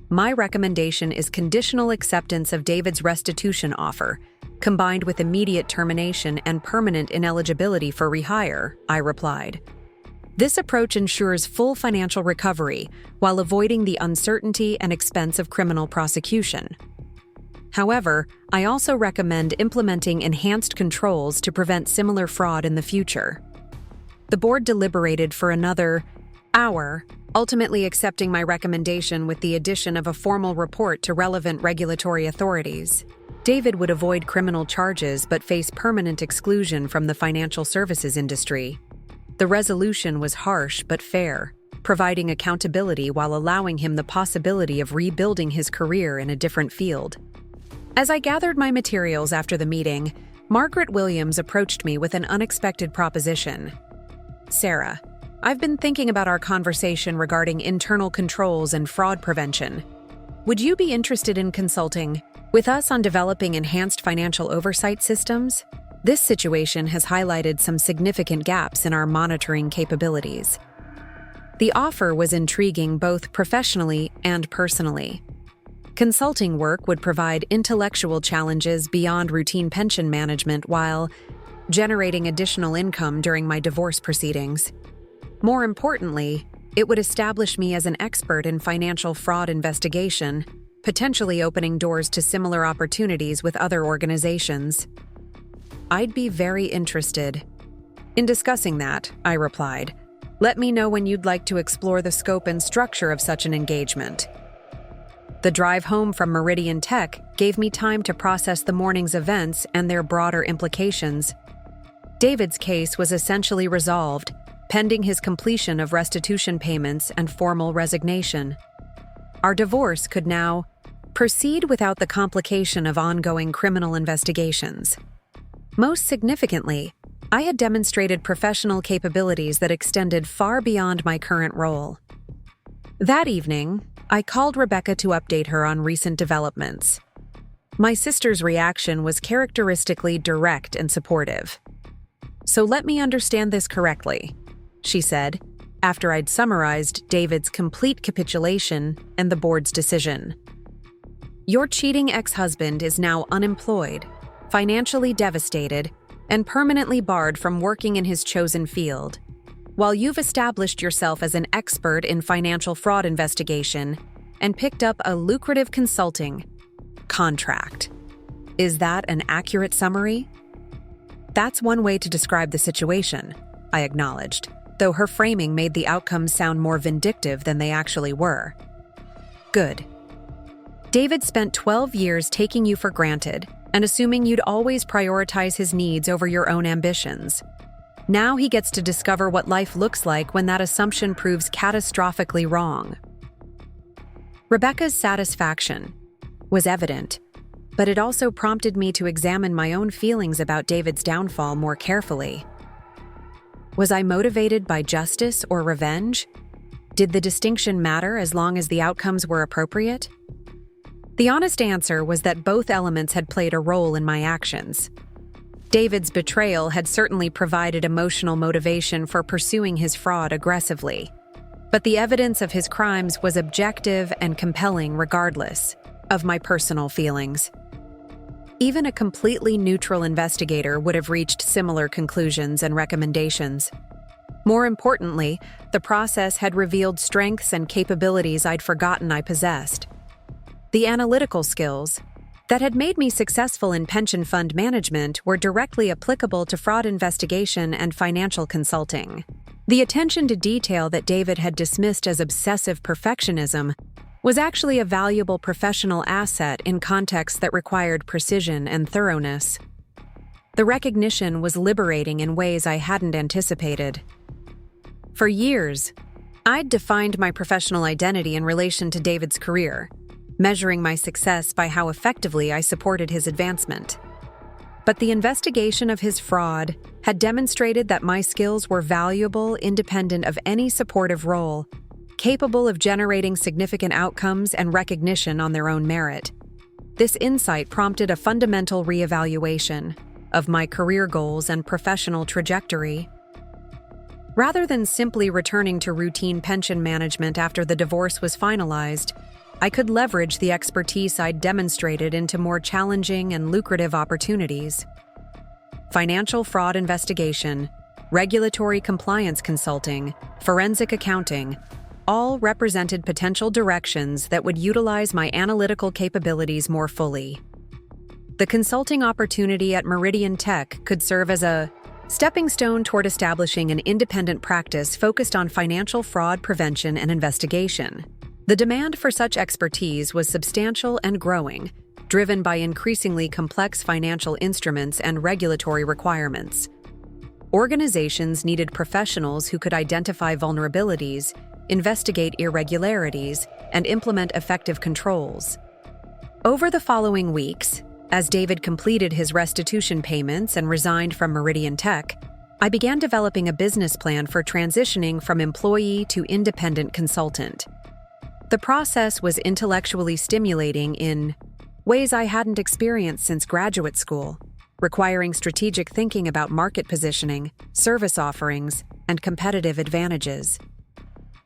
Speaker 1: "My recommendation is conditional acceptance of David's restitution offer, combined with immediate termination and permanent ineligibility for rehire," I replied. "This approach ensures full financial recovery while avoiding the uncertainty and expense of criminal prosecution. However, I also recommend implementing enhanced controls to prevent similar fraud in the future." The board deliberated for another hour, ultimately accepting my recommendation with the addition of a formal report to relevant regulatory authorities. David would avoid criminal charges but face permanent exclusion from the financial services industry. The resolution was harsh but fair, providing accountability while allowing him the possibility of rebuilding his career in a different field. As I gathered my materials after the meeting, Margaret Williams approached me with an unexpected proposition. "Sarah, I've been thinking about our conversation regarding internal controls and fraud prevention. Would you be interested in consulting with us on developing enhanced financial oversight systems? This situation has highlighted some significant gaps in our monitoring capabilities." The offer was intriguing both professionally and personally. Consulting work would provide intellectual challenges beyond routine pension management while generating additional income during my divorce proceedings. More importantly, it would establish me as an expert in financial fraud investigation, potentially opening doors to similar opportunities with other organizations. "I'd be very interested," In discussing that, I replied, let me know when you'd like to explore the scope and structure of such an engagement. The drive home from Meridian Tech gave me time to process the morning's events and their broader implications. David's case was essentially resolved, pending his completion of restitution payments and formal resignation. Our divorce could now proceed without the complication of ongoing criminal investigations. Most significantly, I had demonstrated professional capabilities that extended far beyond my current role. That evening, I called Rebecca to update her on recent developments. My sister's reaction was characteristically direct and supportive. So let me understand this correctly, she said, after I'd summarized David's complete capitulation and the board's decision. Your cheating ex-husband is now unemployed, financially devastated, and permanently barred from working in his chosen field. While you've established yourself as an expert in financial fraud investigation and picked up a lucrative consulting contract. Is that an accurate summary? That's one way to describe the situation, I acknowledged, though her framing made the outcomes sound more vindictive than they actually were. Good. David spent 12 years taking you for granted and assuming you'd always prioritize his needs over your own ambitions. Now he gets to discover what life looks like when that assumption proves catastrophically wrong. Rebecca's satisfaction was evident, but it also prompted me to examine my own feelings about David's downfall more carefully. Was I motivated by justice or revenge? Did the distinction matter as long as the outcomes were appropriate? The honest answer was that both elements had played a role in my actions. David's betrayal had certainly provided emotional motivation for pursuing his fraud aggressively, but the evidence of his crimes was objective and compelling regardless of my personal feelings. Even a completely neutral investigator would have reached similar conclusions and recommendations. More importantly, the process had revealed strengths and capabilities I'd forgotten I possessed. The analytical skills that had made me successful in pension fund management were directly applicable to fraud investigation and financial consulting. The attention to detail that David had dismissed as obsessive perfectionism was actually a valuable professional asset in contexts that required precision and thoroughness. The recognition was liberating in ways I hadn't anticipated. For years, I'd defined my professional identity in relation to David's career, measuring my success by how effectively I supported his advancement. But the investigation of his fraud had demonstrated that my skills were valuable independent of any supportive role, capable of generating significant outcomes and recognition on their own merit. This insight prompted a fundamental reevaluation of my career goals and professional trajectory. Rather than simply returning to routine pension management after the divorce was finalized, I could leverage the expertise I'd demonstrated into more challenging and lucrative opportunities. Financial fraud investigation, regulatory compliance consulting, forensic accounting, all represented potential directions that would utilize my analytical capabilities more fully. The consulting opportunity at Meridian Tech could serve as a stepping stone toward establishing an independent practice focused on financial fraud prevention and investigation. The demand for such expertise was substantial and growing, driven by increasingly complex financial instruments and regulatory requirements. Organizations needed professionals who could identify vulnerabilities, investigate irregularities, and implement effective controls. Over the following weeks, as David completed his restitution payments and resigned from Meridian Tech, I began developing a business plan for transitioning from employee to independent consultant. The process was intellectually stimulating in ways I hadn't experienced since graduate school, requiring strategic thinking about market positioning, service offerings, and competitive advantages.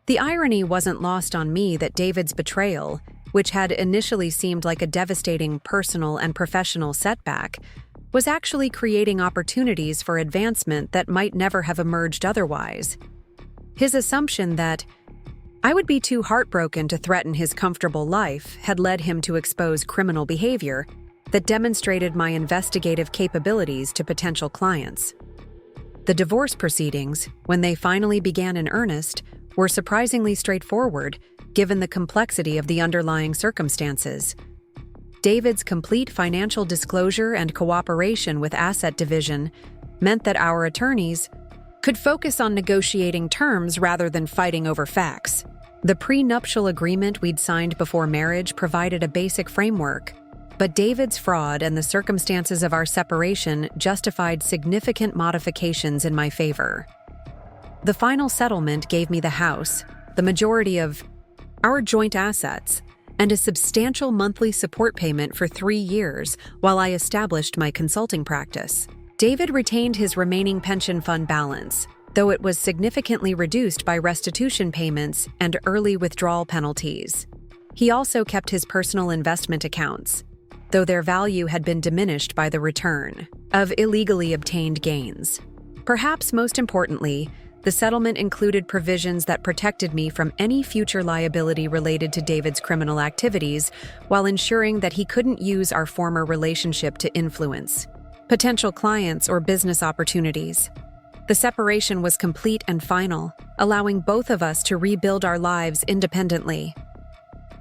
Speaker 1: The irony wasn't lost on me that David's betrayal, which had initially seemed like a devastating personal and professional setback, was actually creating opportunities for advancement that might never have emerged otherwise. His assumption that I would be too heartbroken to threaten his comfortable life had led him to expose criminal behavior that demonstrated my investigative capabilities to potential clients. The divorce proceedings, when they finally began in earnest, were surprisingly straightforward, given the complexity of the underlying circumstances. David's complete financial disclosure and cooperation with Asset Division meant that our attorneys could focus on negotiating terms rather than fighting over facts. The prenuptial agreement we'd signed before marriage provided a basic framework, but David's fraud and the circumstances of our separation justified significant modifications in my favor. The final settlement gave me the house, the majority of our joint assets, and a substantial monthly support payment for 3 years while I established my consulting practice. David retained his remaining pension fund balance, though it was significantly reduced by restitution payments and early withdrawal penalties. He also kept his personal investment accounts, though their value had been diminished by the return of illegally obtained gains. Perhaps most importantly, the settlement included provisions that protected me from any future liability related to David's criminal activities, while ensuring that he couldn't use our former relationship to influence potential clients or business opportunities. The separation was complete and final, allowing both of us to rebuild our lives independently.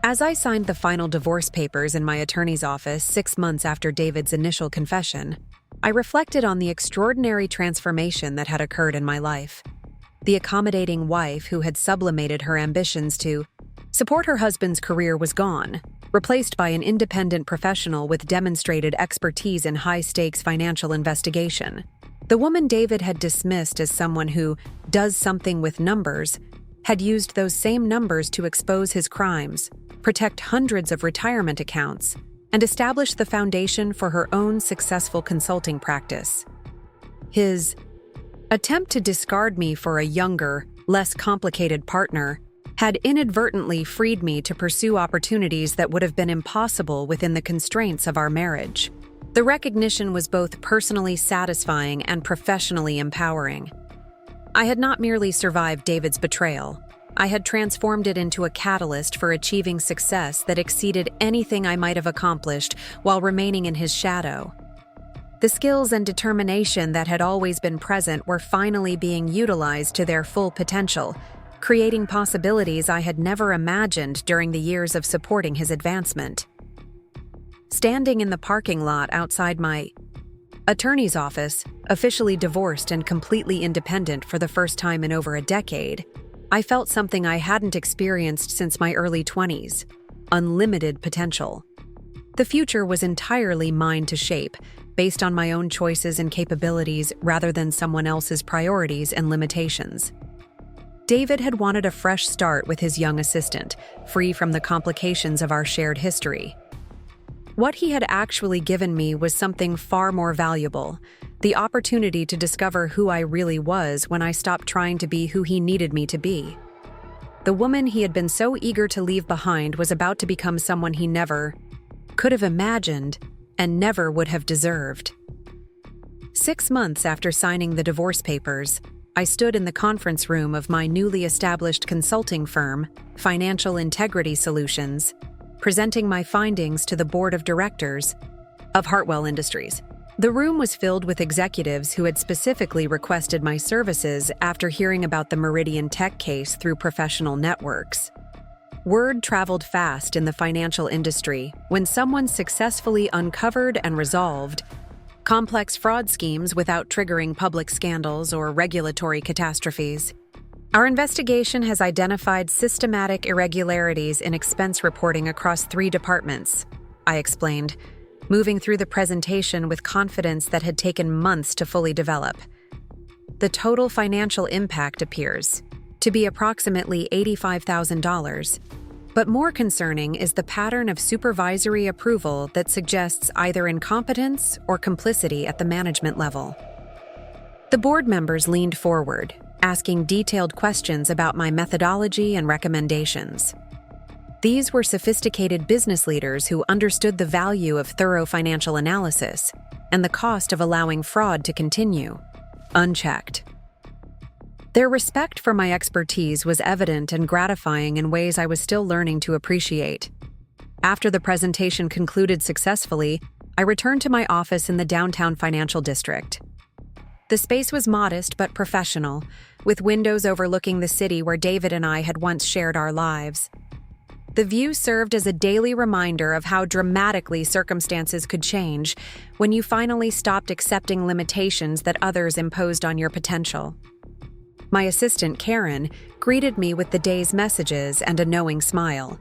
Speaker 1: As I signed the final divorce papers in my attorney's office 6 months after David's initial confession, I reflected on the extraordinary transformation that had occurred in my life. The accommodating wife who had sublimated her ambitions to support her husband's career was gone, replaced by an independent professional with demonstrated expertise in high-stakes financial investigation. The woman David had dismissed as someone who does something with numbers had used those same numbers to expose his crimes, protect hundreds of retirement accounts, and establish the foundation for her own successful consulting practice. His attempt to discard me for a younger, less complicated partner had inadvertently freed me to pursue opportunities that would have been impossible within the constraints of our marriage. The recognition was both personally satisfying and professionally empowering. I had not merely survived David's betrayal, I had transformed it into a catalyst for achieving success that exceeded anything I might have accomplished while remaining in his shadow. The skills and determination that had always been present were finally being utilized to their full potential, creating possibilities I had never imagined during the years of supporting his advancement. Standing in the parking lot outside my attorney's office, officially divorced and completely independent for the first time in over a decade, I felt something I hadn't experienced since my early 20s: unlimited potential. The future was entirely mine to shape, based on my own choices and capabilities rather than someone else's priorities and limitations. David had wanted a fresh start with his young assistant, free from the complications of our shared history. What he had actually given me was something far more valuable: the opportunity to discover who I really was when I stopped trying to be who he needed me to be. The woman he had been so eager to leave behind was about to become someone he never could have imagined and never would have deserved. 6 months after signing the divorce papers, I stood in the conference room of my newly established consulting firm, Financial Integrity Solutions, presenting my findings to the board of directors of Hartwell Industries. The room was filled with executives who had specifically requested my services after hearing about the Meridian Tech case through professional networks. Word traveled fast in the financial industry when someone successfully uncovered and resolved complex fraud schemes without triggering public scandals or regulatory catastrophes. Our investigation has identified systematic irregularities in expense reporting across 3 departments, I explained, moving through the presentation with confidence that had taken months to fully develop. The total financial impact appears to be approximately $85,000, but more concerning is the pattern of supervisory approval that suggests either incompetence or complicity at the management level. The board members leaned forward, asking detailed questions about my methodology and recommendations. These were sophisticated business leaders who understood the value of thorough financial analysis and the cost of allowing fraud to continue, unchecked. Their respect for my expertise was evident and gratifying in ways I was still learning to appreciate. After the presentation concluded successfully, I returned to my office in the downtown financial district. The space was modest but professional, with windows overlooking the city where David and I had once shared our lives. The view served as a daily reminder of how dramatically circumstances could change when you finally stopped accepting limitations that others imposed on your potential. My assistant, Karen, greeted me with the day's messages and a knowing smile.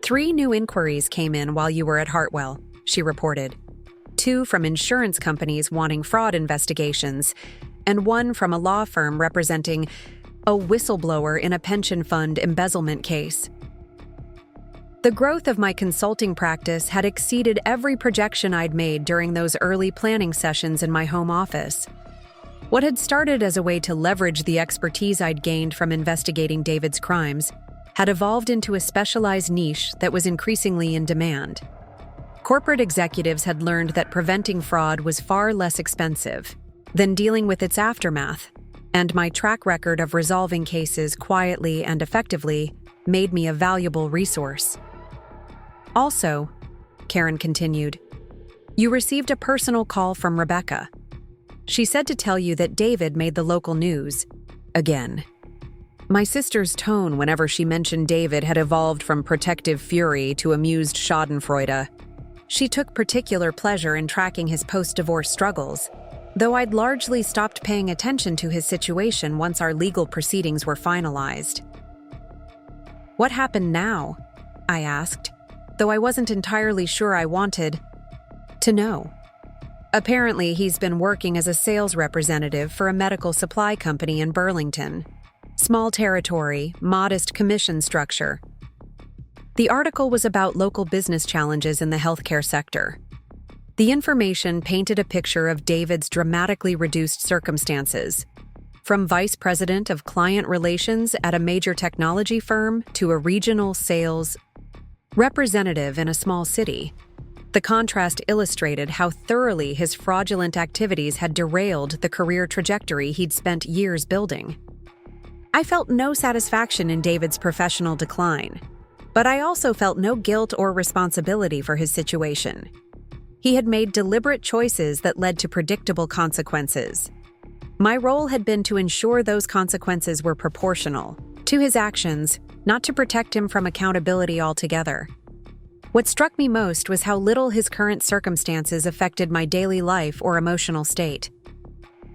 Speaker 1: 3 new inquiries came in while you were at Hartwell, she reported. 2 from insurance companies wanting fraud investigations, and 1 from a law firm representing a whistleblower in a pension fund embezzlement case. The growth of my consulting practice had exceeded every projection I'd made during those early planning sessions in my home office. What had started as a way to leverage the expertise I'd gained from investigating David's crimes had evolved into a specialized niche that was increasingly in demand. Corporate executives had learned that preventing fraud was far less expensive than dealing with its aftermath, and my track record of resolving cases quietly and effectively made me a valuable resource. Also, Karen continued, you received a personal call from Rebecca. She said to tell you that David made the local news. Again. My sister's tone whenever she mentioned David had evolved from protective fury to amused schadenfreude. She took particular pleasure in tracking his post-divorce struggles, though I'd largely stopped paying attention to his situation once our legal proceedings were finalized. What happened now? I asked, though I wasn't entirely sure I wanted to know. Apparently, he's been working as a sales representative for a medical supply company in Burlington. Small territory, modest commission structure. The article was about local business challenges in the healthcare sector. The information painted a picture of David's dramatically reduced circumstances. From vice president of client relations at a major technology firm to a regional sales representative in a small city, the contrast illustrated how thoroughly his fraudulent activities had derailed the career trajectory he'd spent years building. I felt no satisfaction in David's professional decline, but I also felt no guilt or responsibility for his situation. He had made deliberate choices that led to predictable consequences. My role had been to ensure those consequences were proportional to his actions, not to protect him from accountability altogether. What struck me most was how little his current circumstances affected my daily life or emotional state.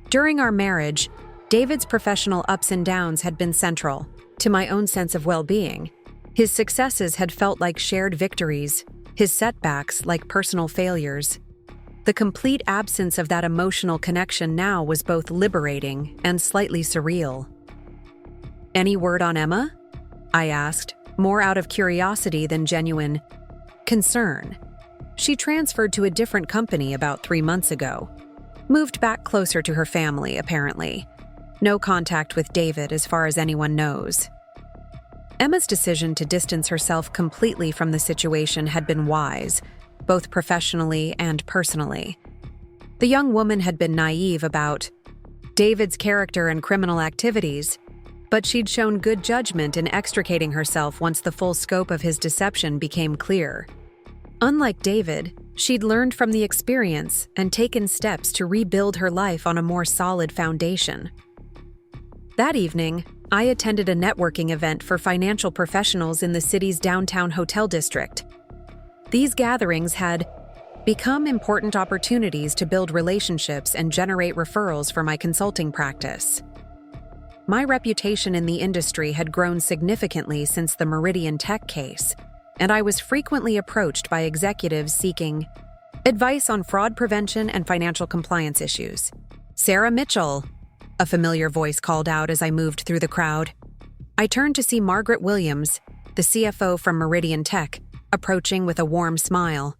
Speaker 1: During our marriage, David's professional ups and downs had been central to my own sense of well-being. His successes had felt like shared victories, his setbacks like personal failures. The complete absence of that emotional connection now was both liberating and slightly surreal. Any word on Emma? I asked, more out of curiosity than genuine concern. She transferred to a different company about 3 months ago. Moved back closer to her family, apparently. No contact with David as far as anyone knows. Emma's decision to distance herself completely from the situation had been wise, both professionally and personally. The young woman had been naive about David's character and criminal activities, but she'd shown good judgment in extricating herself once the full scope of his deception became clear. Unlike David, she'd learned from the experience and taken steps to rebuild her life on a more solid foundation. That evening, I attended a networking event for financial professionals in the city's downtown hotel district. These gatherings had become important opportunities to build relationships and generate referrals for my consulting practice. My reputation in the industry had grown significantly since the Meridian Tech case, and I was frequently approached by executives seeking advice on fraud prevention and financial compliance issues. "Sarah Mitchell," a familiar voice called out as I moved through the crowd. I turned to see Margaret Williams, the CFO from Meridian Tech, approaching with a warm smile.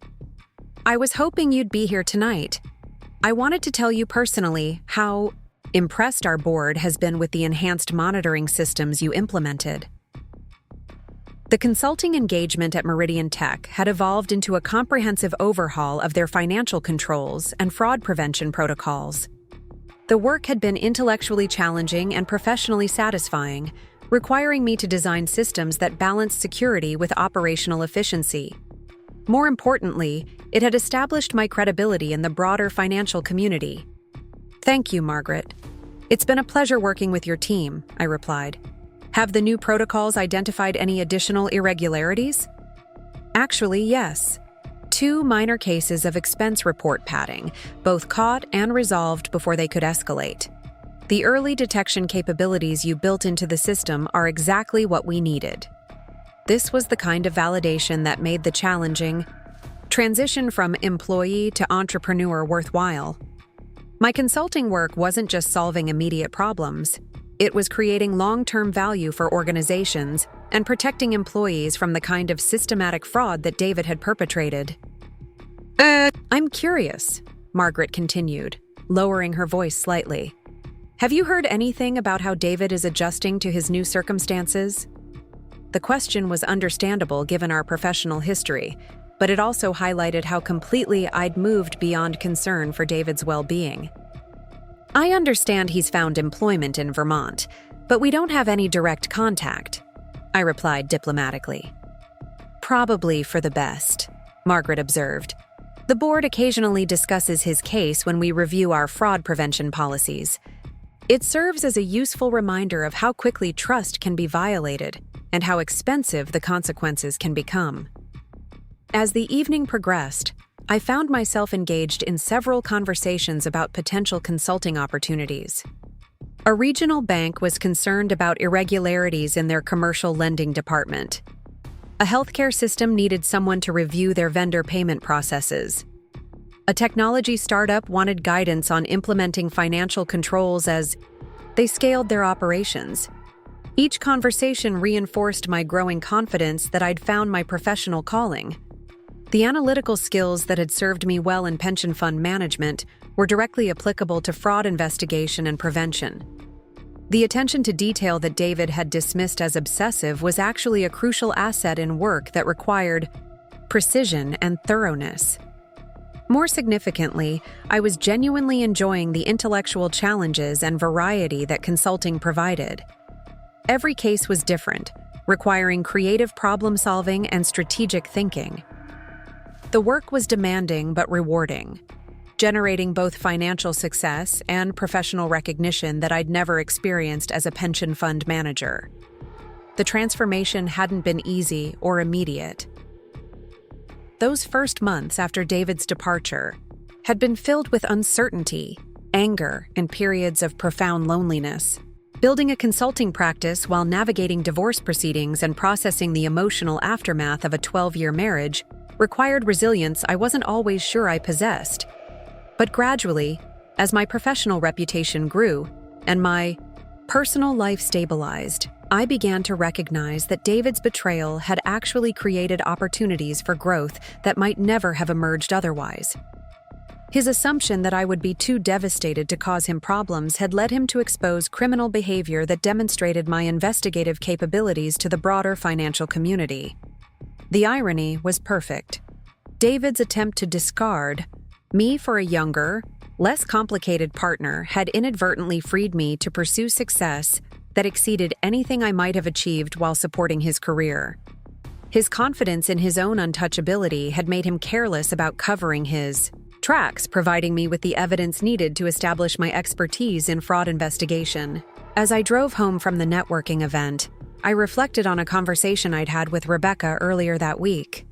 Speaker 1: "I was hoping you'd be here tonight. I wanted to tell you personally how impressed our board has been with the enhanced monitoring systems you implemented." The consulting engagement at Meridian Tech had evolved into a comprehensive overhaul of their financial controls and fraud prevention protocols. The work had been intellectually challenging and professionally satisfying, requiring me to design systems that balanced security with operational efficiency. More importantly, it had established my credibility in the broader financial community. Thank you, Margaret. It's been a pleasure working with your team, I replied. Have the new protocols identified any additional irregularities? Actually, yes. 2 minor cases of expense report padding, both caught and resolved before they could escalate. The early detection capabilities you built into the system are exactly what we needed. This was the kind of validation that made the challenging transition from employee to entrepreneur worthwhile. My consulting work wasn't just solving immediate problems. It was creating long-term value for organizations and protecting employees from the kind of systematic fraud that David had perpetrated. I'm curious, Margaret continued, lowering her voice slightly. Have you heard anything about how David is adjusting to his new circumstances? The question was understandable given our professional history, but it also highlighted how completely I'd moved beyond concern for David's well-being. I understand he's found employment in Vermont, but we don't have any direct contact, I replied diplomatically. Probably for the best, Margaret observed. The board occasionally discusses his case when we review our fraud prevention policies. It serves as a useful reminder of how quickly trust can be violated and how expensive the consequences can become. As the evening progressed, I found myself engaged in several conversations about potential consulting opportunities. A regional bank was concerned about irregularities in their commercial lending department. A healthcare system needed someone to review their vendor payment processes. A technology startup wanted guidance on implementing financial controls as they scaled their operations. Each conversation reinforced my growing confidence that I'd found my professional calling. The analytical skills that had served me well in pension fund management were directly applicable to fraud investigation and prevention. The attention to detail that David had dismissed as obsessive was actually a crucial asset in work that required precision and thoroughness. More significantly, I was genuinely enjoying the intellectual challenges and variety that consulting provided. Every case was different, requiring creative problem-solving and strategic thinking. The work was demanding but rewarding, generating both financial success and professional recognition that I'd never experienced as a pension fund manager. The transformation hadn't been easy or immediate. Those first months after David's departure had been filled with uncertainty, anger, and periods of profound loneliness. Building a consulting practice while navigating divorce proceedings and processing the emotional aftermath of a 12-year marriage required resilience I wasn't always sure I possessed. But gradually, as my professional reputation grew and my personal life stabilized, I began to recognize that David's betrayal had actually created opportunities for growth that might never have emerged otherwise. His assumption that I would be too devastated to cause him problems had led him to expose criminal behavior that demonstrated my investigative capabilities to the broader financial community. The irony was perfect. David's attempt to discard me for a younger, less complicated partner had inadvertently freed me to pursue success that exceeded anything I might have achieved while supporting his career. His confidence in his own untouchability had made him careless about covering his tracks, providing me with the evidence needed to establish my expertise in fraud investigation. As I drove home from the networking event, I reflected on a conversation I'd had with Rebecca earlier that week.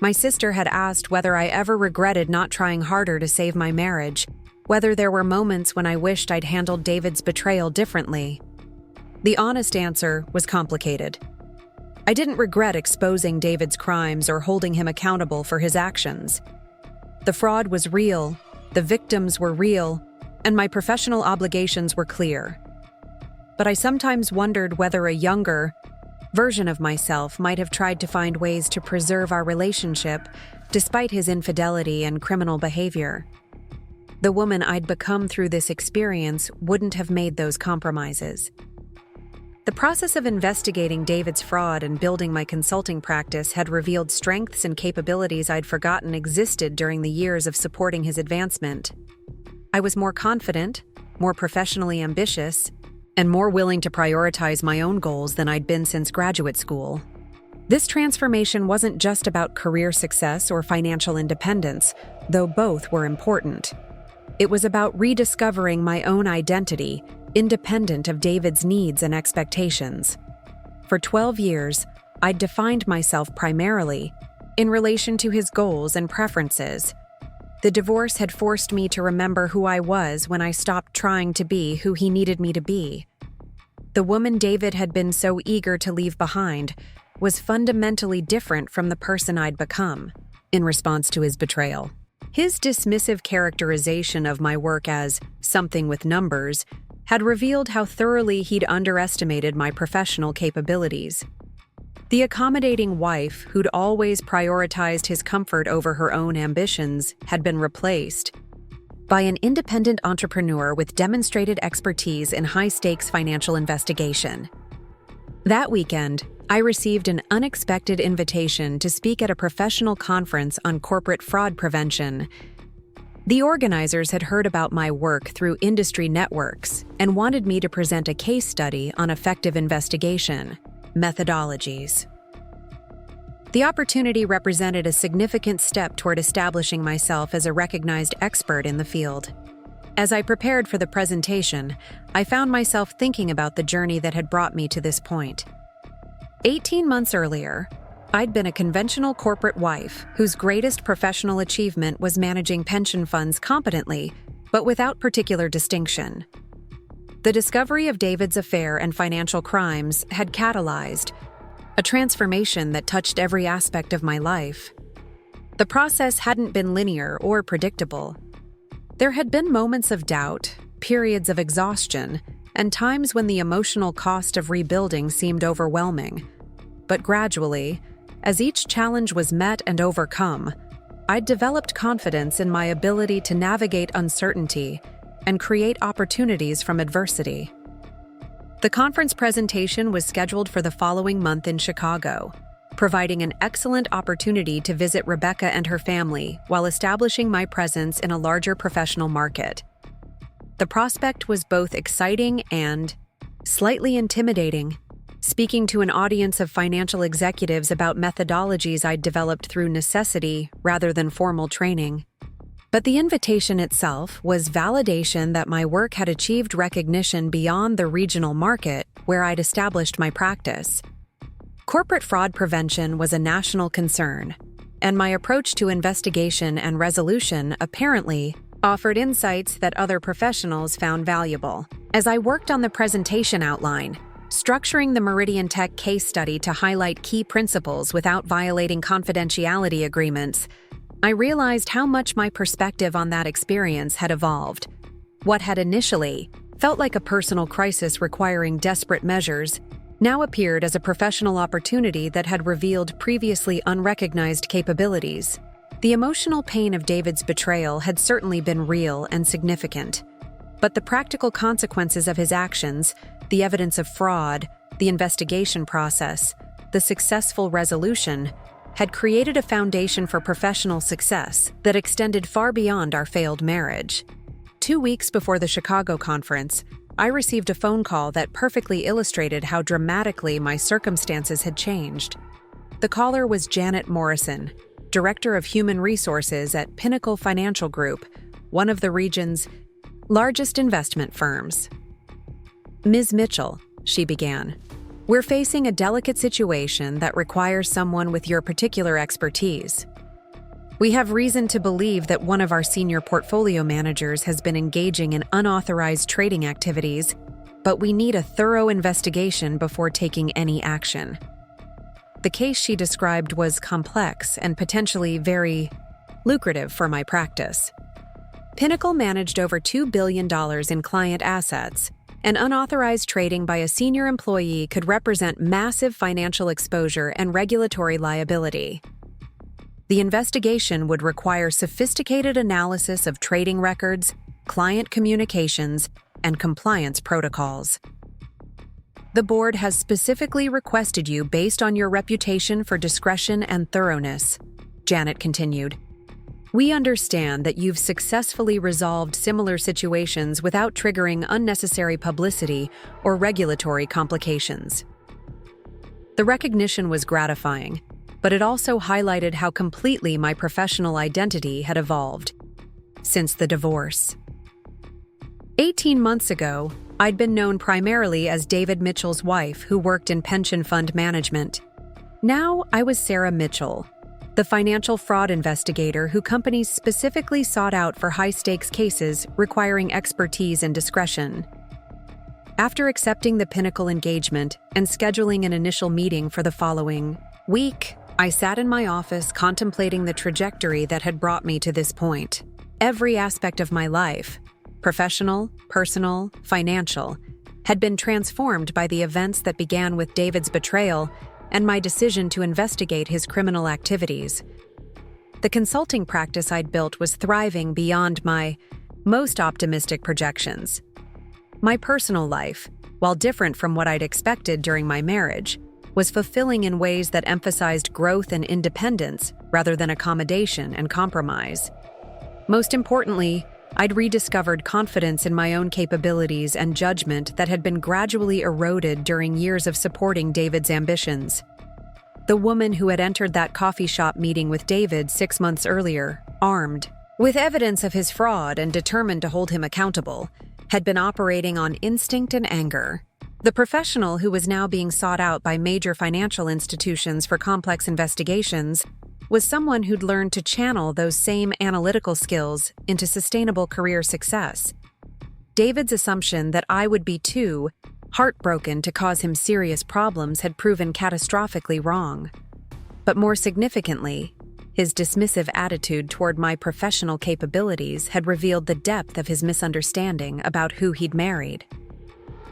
Speaker 1: My sister had asked whether I ever regretted not trying harder to save my marriage, whether there were moments when I wished I'd handled David's betrayal differently. The honest answer was complicated. I didn't regret exposing David's crimes or holding him accountable for his actions. The fraud was real, the victims were real, and my professional obligations were clear. But I sometimes wondered whether a younger version of myself might have tried to find ways to preserve our relationship despite his infidelity and criminal behavior. The woman I'd become through this experience wouldn't have made those compromises. The process of investigating David's fraud and building my consulting practice had revealed strengths and capabilities I'd forgotten existed during the years of supporting his advancement. I was more confident, more professionally ambitious, and more willing to prioritize my own goals than I'd been since graduate school. This transformation wasn't just about career success or financial independence, though both were important. It was about rediscovering my own identity, independent of David's needs and expectations. For 12 years, I'd defined myself primarily in relation to his goals and preferences. The divorce had forced me to remember who I was when I stopped trying to be who he needed me to be. The woman David had been so eager to leave behind was fundamentally different from the person I'd become in response to his betrayal. His dismissive characterization of my work as something with numbers had revealed how thoroughly he'd underestimated my professional capabilities. The accommodating wife who'd always prioritized his comfort over her own ambitions had been replaced by an independent entrepreneur with demonstrated expertise in high-stakes financial investigation. That weekend, I received an unexpected invitation to speak at a professional conference on corporate fraud prevention. The organizers had heard about my work through industry networks and wanted me to present a case study on effective investigation methodologies. The opportunity represented a significant step toward establishing myself as a recognized expert in the field. As I prepared for the presentation, I found myself thinking about the journey that had brought me to this point. 18 months earlier, I'd been a conventional corporate wife whose greatest professional achievement was managing pension funds competently, but without particular distinction. The discovery of David's affair and financial crimes had catalyzed a transformation that touched every aspect of my life. The process hadn't been linear or predictable. There had been moments of doubt, periods of exhaustion, and times when the emotional cost of rebuilding seemed overwhelming. But gradually, as each challenge was met and overcome, I'd developed confidence in my ability to navigate uncertainty and create opportunities from adversity. The conference presentation was scheduled for the following month in Chicago, providing an excellent opportunity to visit Rebecca and her family while establishing my presence in a larger professional market. The prospect was both exciting and slightly intimidating, speaking to an audience of financial executives about methodologies I'd developed through necessity rather than formal training. But the invitation itself was validation that my work had achieved recognition beyond the regional market where I'd established my practice. Corporate fraud prevention was a national concern, and my approach to investigation and resolution apparently offered insights that other professionals found valuable. As I worked on the presentation outline, structuring the Meridian Tech case study to highlight key principles without violating confidentiality agreements, I realized how much my perspective on that experience had evolved. What had initially felt like a personal crisis requiring desperate measures now appeared as a professional opportunity that had revealed previously unrecognized capabilities. The emotional pain of David's betrayal had certainly been real and significant, but the practical consequences of his actions, the evidence of fraud, the investigation process, the successful resolution, had created a foundation for professional success that extended far beyond our failed marriage. 2 weeks before the Chicago conference, I received a phone call that perfectly illustrated how dramatically my circumstances had changed. The caller was Janet Morrison, Director of Human Resources at Pinnacle Financial Group, one of the region's largest investment firms. "Ms. Mitchell," she began, "we're facing a delicate situation that requires someone with your particular expertise. We have reason to believe that one of our senior portfolio managers has been engaging in unauthorized trading activities, but we need a thorough investigation before taking any action." The case she described was complex and potentially very lucrative for my practice. Pinnacle managed over $2 billion in client assets, and unauthorized trading by a senior employee could represent massive financial exposure and regulatory liability. The investigation would require sophisticated analysis of trading records, client communications, and compliance protocols. "The board has specifically requested you based on your reputation for discretion and thoroughness," Janet continued. "We understand that you've successfully resolved similar situations without triggering unnecessary publicity or regulatory complications." The recognition was gratifying, but it also highlighted how completely my professional identity had evolved since the divorce. 18 months ago, I'd been known primarily as David Mitchell's wife who worked in pension fund management. Now I was Sarah Mitchell, the financial fraud investigator who companies specifically sought out for high-stakes cases requiring expertise and discretion. After accepting the Pinnacle engagement and scheduling an initial meeting for the following week, I sat in my office contemplating the trajectory that had brought me to this point. Every aspect of my life, professional, personal, financial, had been transformed by the events that began with David's betrayal and my decision to investigate his criminal activities. The consulting practice I'd built was thriving beyond my most optimistic projections. My personal life, while different from what I'd expected during my marriage, was fulfilling in ways that emphasized growth and independence rather than accommodation and compromise. Most importantly, I'd rediscovered confidence in my own capabilities and judgment that had been gradually eroded during years of supporting David's ambitions. The woman who had entered that coffee shop meeting with David 6 months earlier, armed with evidence of his fraud and determined to hold him accountable, had been operating on instinct and anger. The professional who was now being sought out by major financial institutions for complex investigations was someone who'd learned to channel those same analytical skills into sustainable career success. David's assumption that I would be too heartbroken to cause him serious problems had proven catastrophically wrong. But more significantly, his dismissive attitude toward my professional capabilities had revealed the depth of his misunderstanding about who he'd married.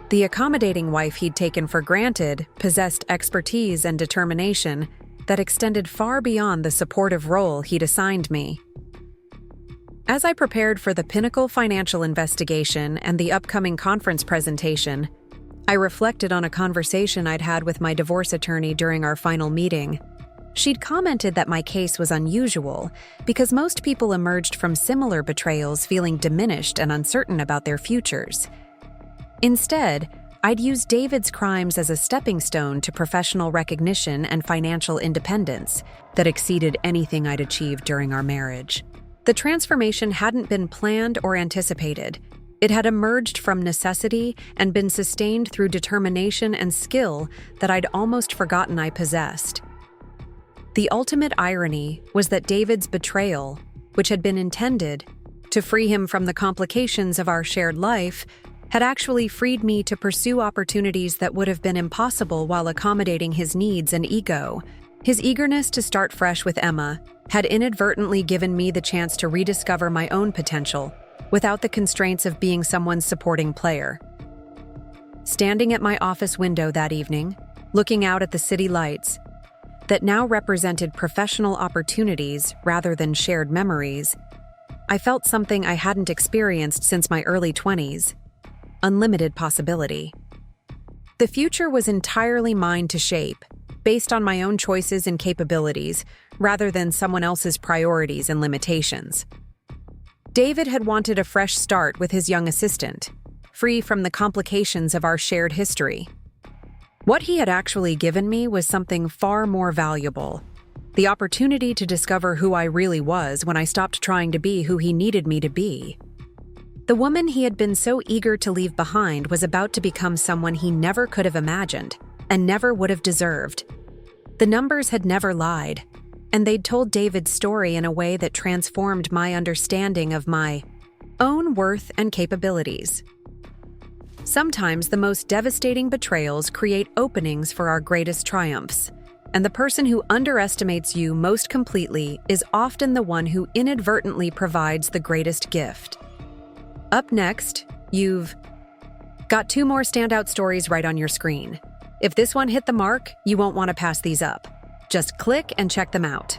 Speaker 1: The accommodating wife he'd taken for granted possessed expertise and determination that extended far beyond the supportive role he'd assigned me. As I prepared for the Pinnacle financial investigation and the upcoming conference presentation, I reflected on a conversation I'd had with my divorce attorney during our final meeting. She'd commented that my case was unusual because most people emerged from similar betrayals feeling diminished and uncertain about their futures. Instead, I'd used David's crimes as a stepping stone to professional recognition and financial independence that exceeded anything I'd achieved during our marriage. The transformation hadn't been planned or anticipated. It had emerged from necessity and been sustained through determination and skill that I'd almost forgotten I possessed. The ultimate irony was that David's betrayal, which had been intended to free him from the complications of our shared life, had actually freed me to pursue opportunities that would have been impossible while accommodating his needs and ego. His eagerness to start fresh with Emma had inadvertently given me the chance to rediscover my own potential without the constraints of being someone's supporting player. Standing at my office window that evening, looking out at the city lights that now represented professional opportunities rather than shared memories, I felt something I hadn't experienced since my early 20s. Unlimited possibility. The future was entirely mine to shape, based on my own choices and capabilities, rather than someone else's priorities and limitations. David had wanted a fresh start with his young assistant, free from the complications of our shared history. What he had actually given me was something far more valuable: the opportunity to discover who I really was when I stopped trying to be who he needed me to be. The woman he had been so eager to leave behind was about to become someone he never could have imagined and never would have deserved. The numbers had never lied, and they'd told David's story in a way that transformed my understanding of my own worth and capabilities. Sometimes the most devastating betrayals create openings for our greatest triumphs, and the person who underestimates you most completely is often the one who inadvertently provides the greatest gift. Up next, you've got 2 more standout stories right on your screen. If this one hit the mark, you won't want to pass these up. Just click and check them out.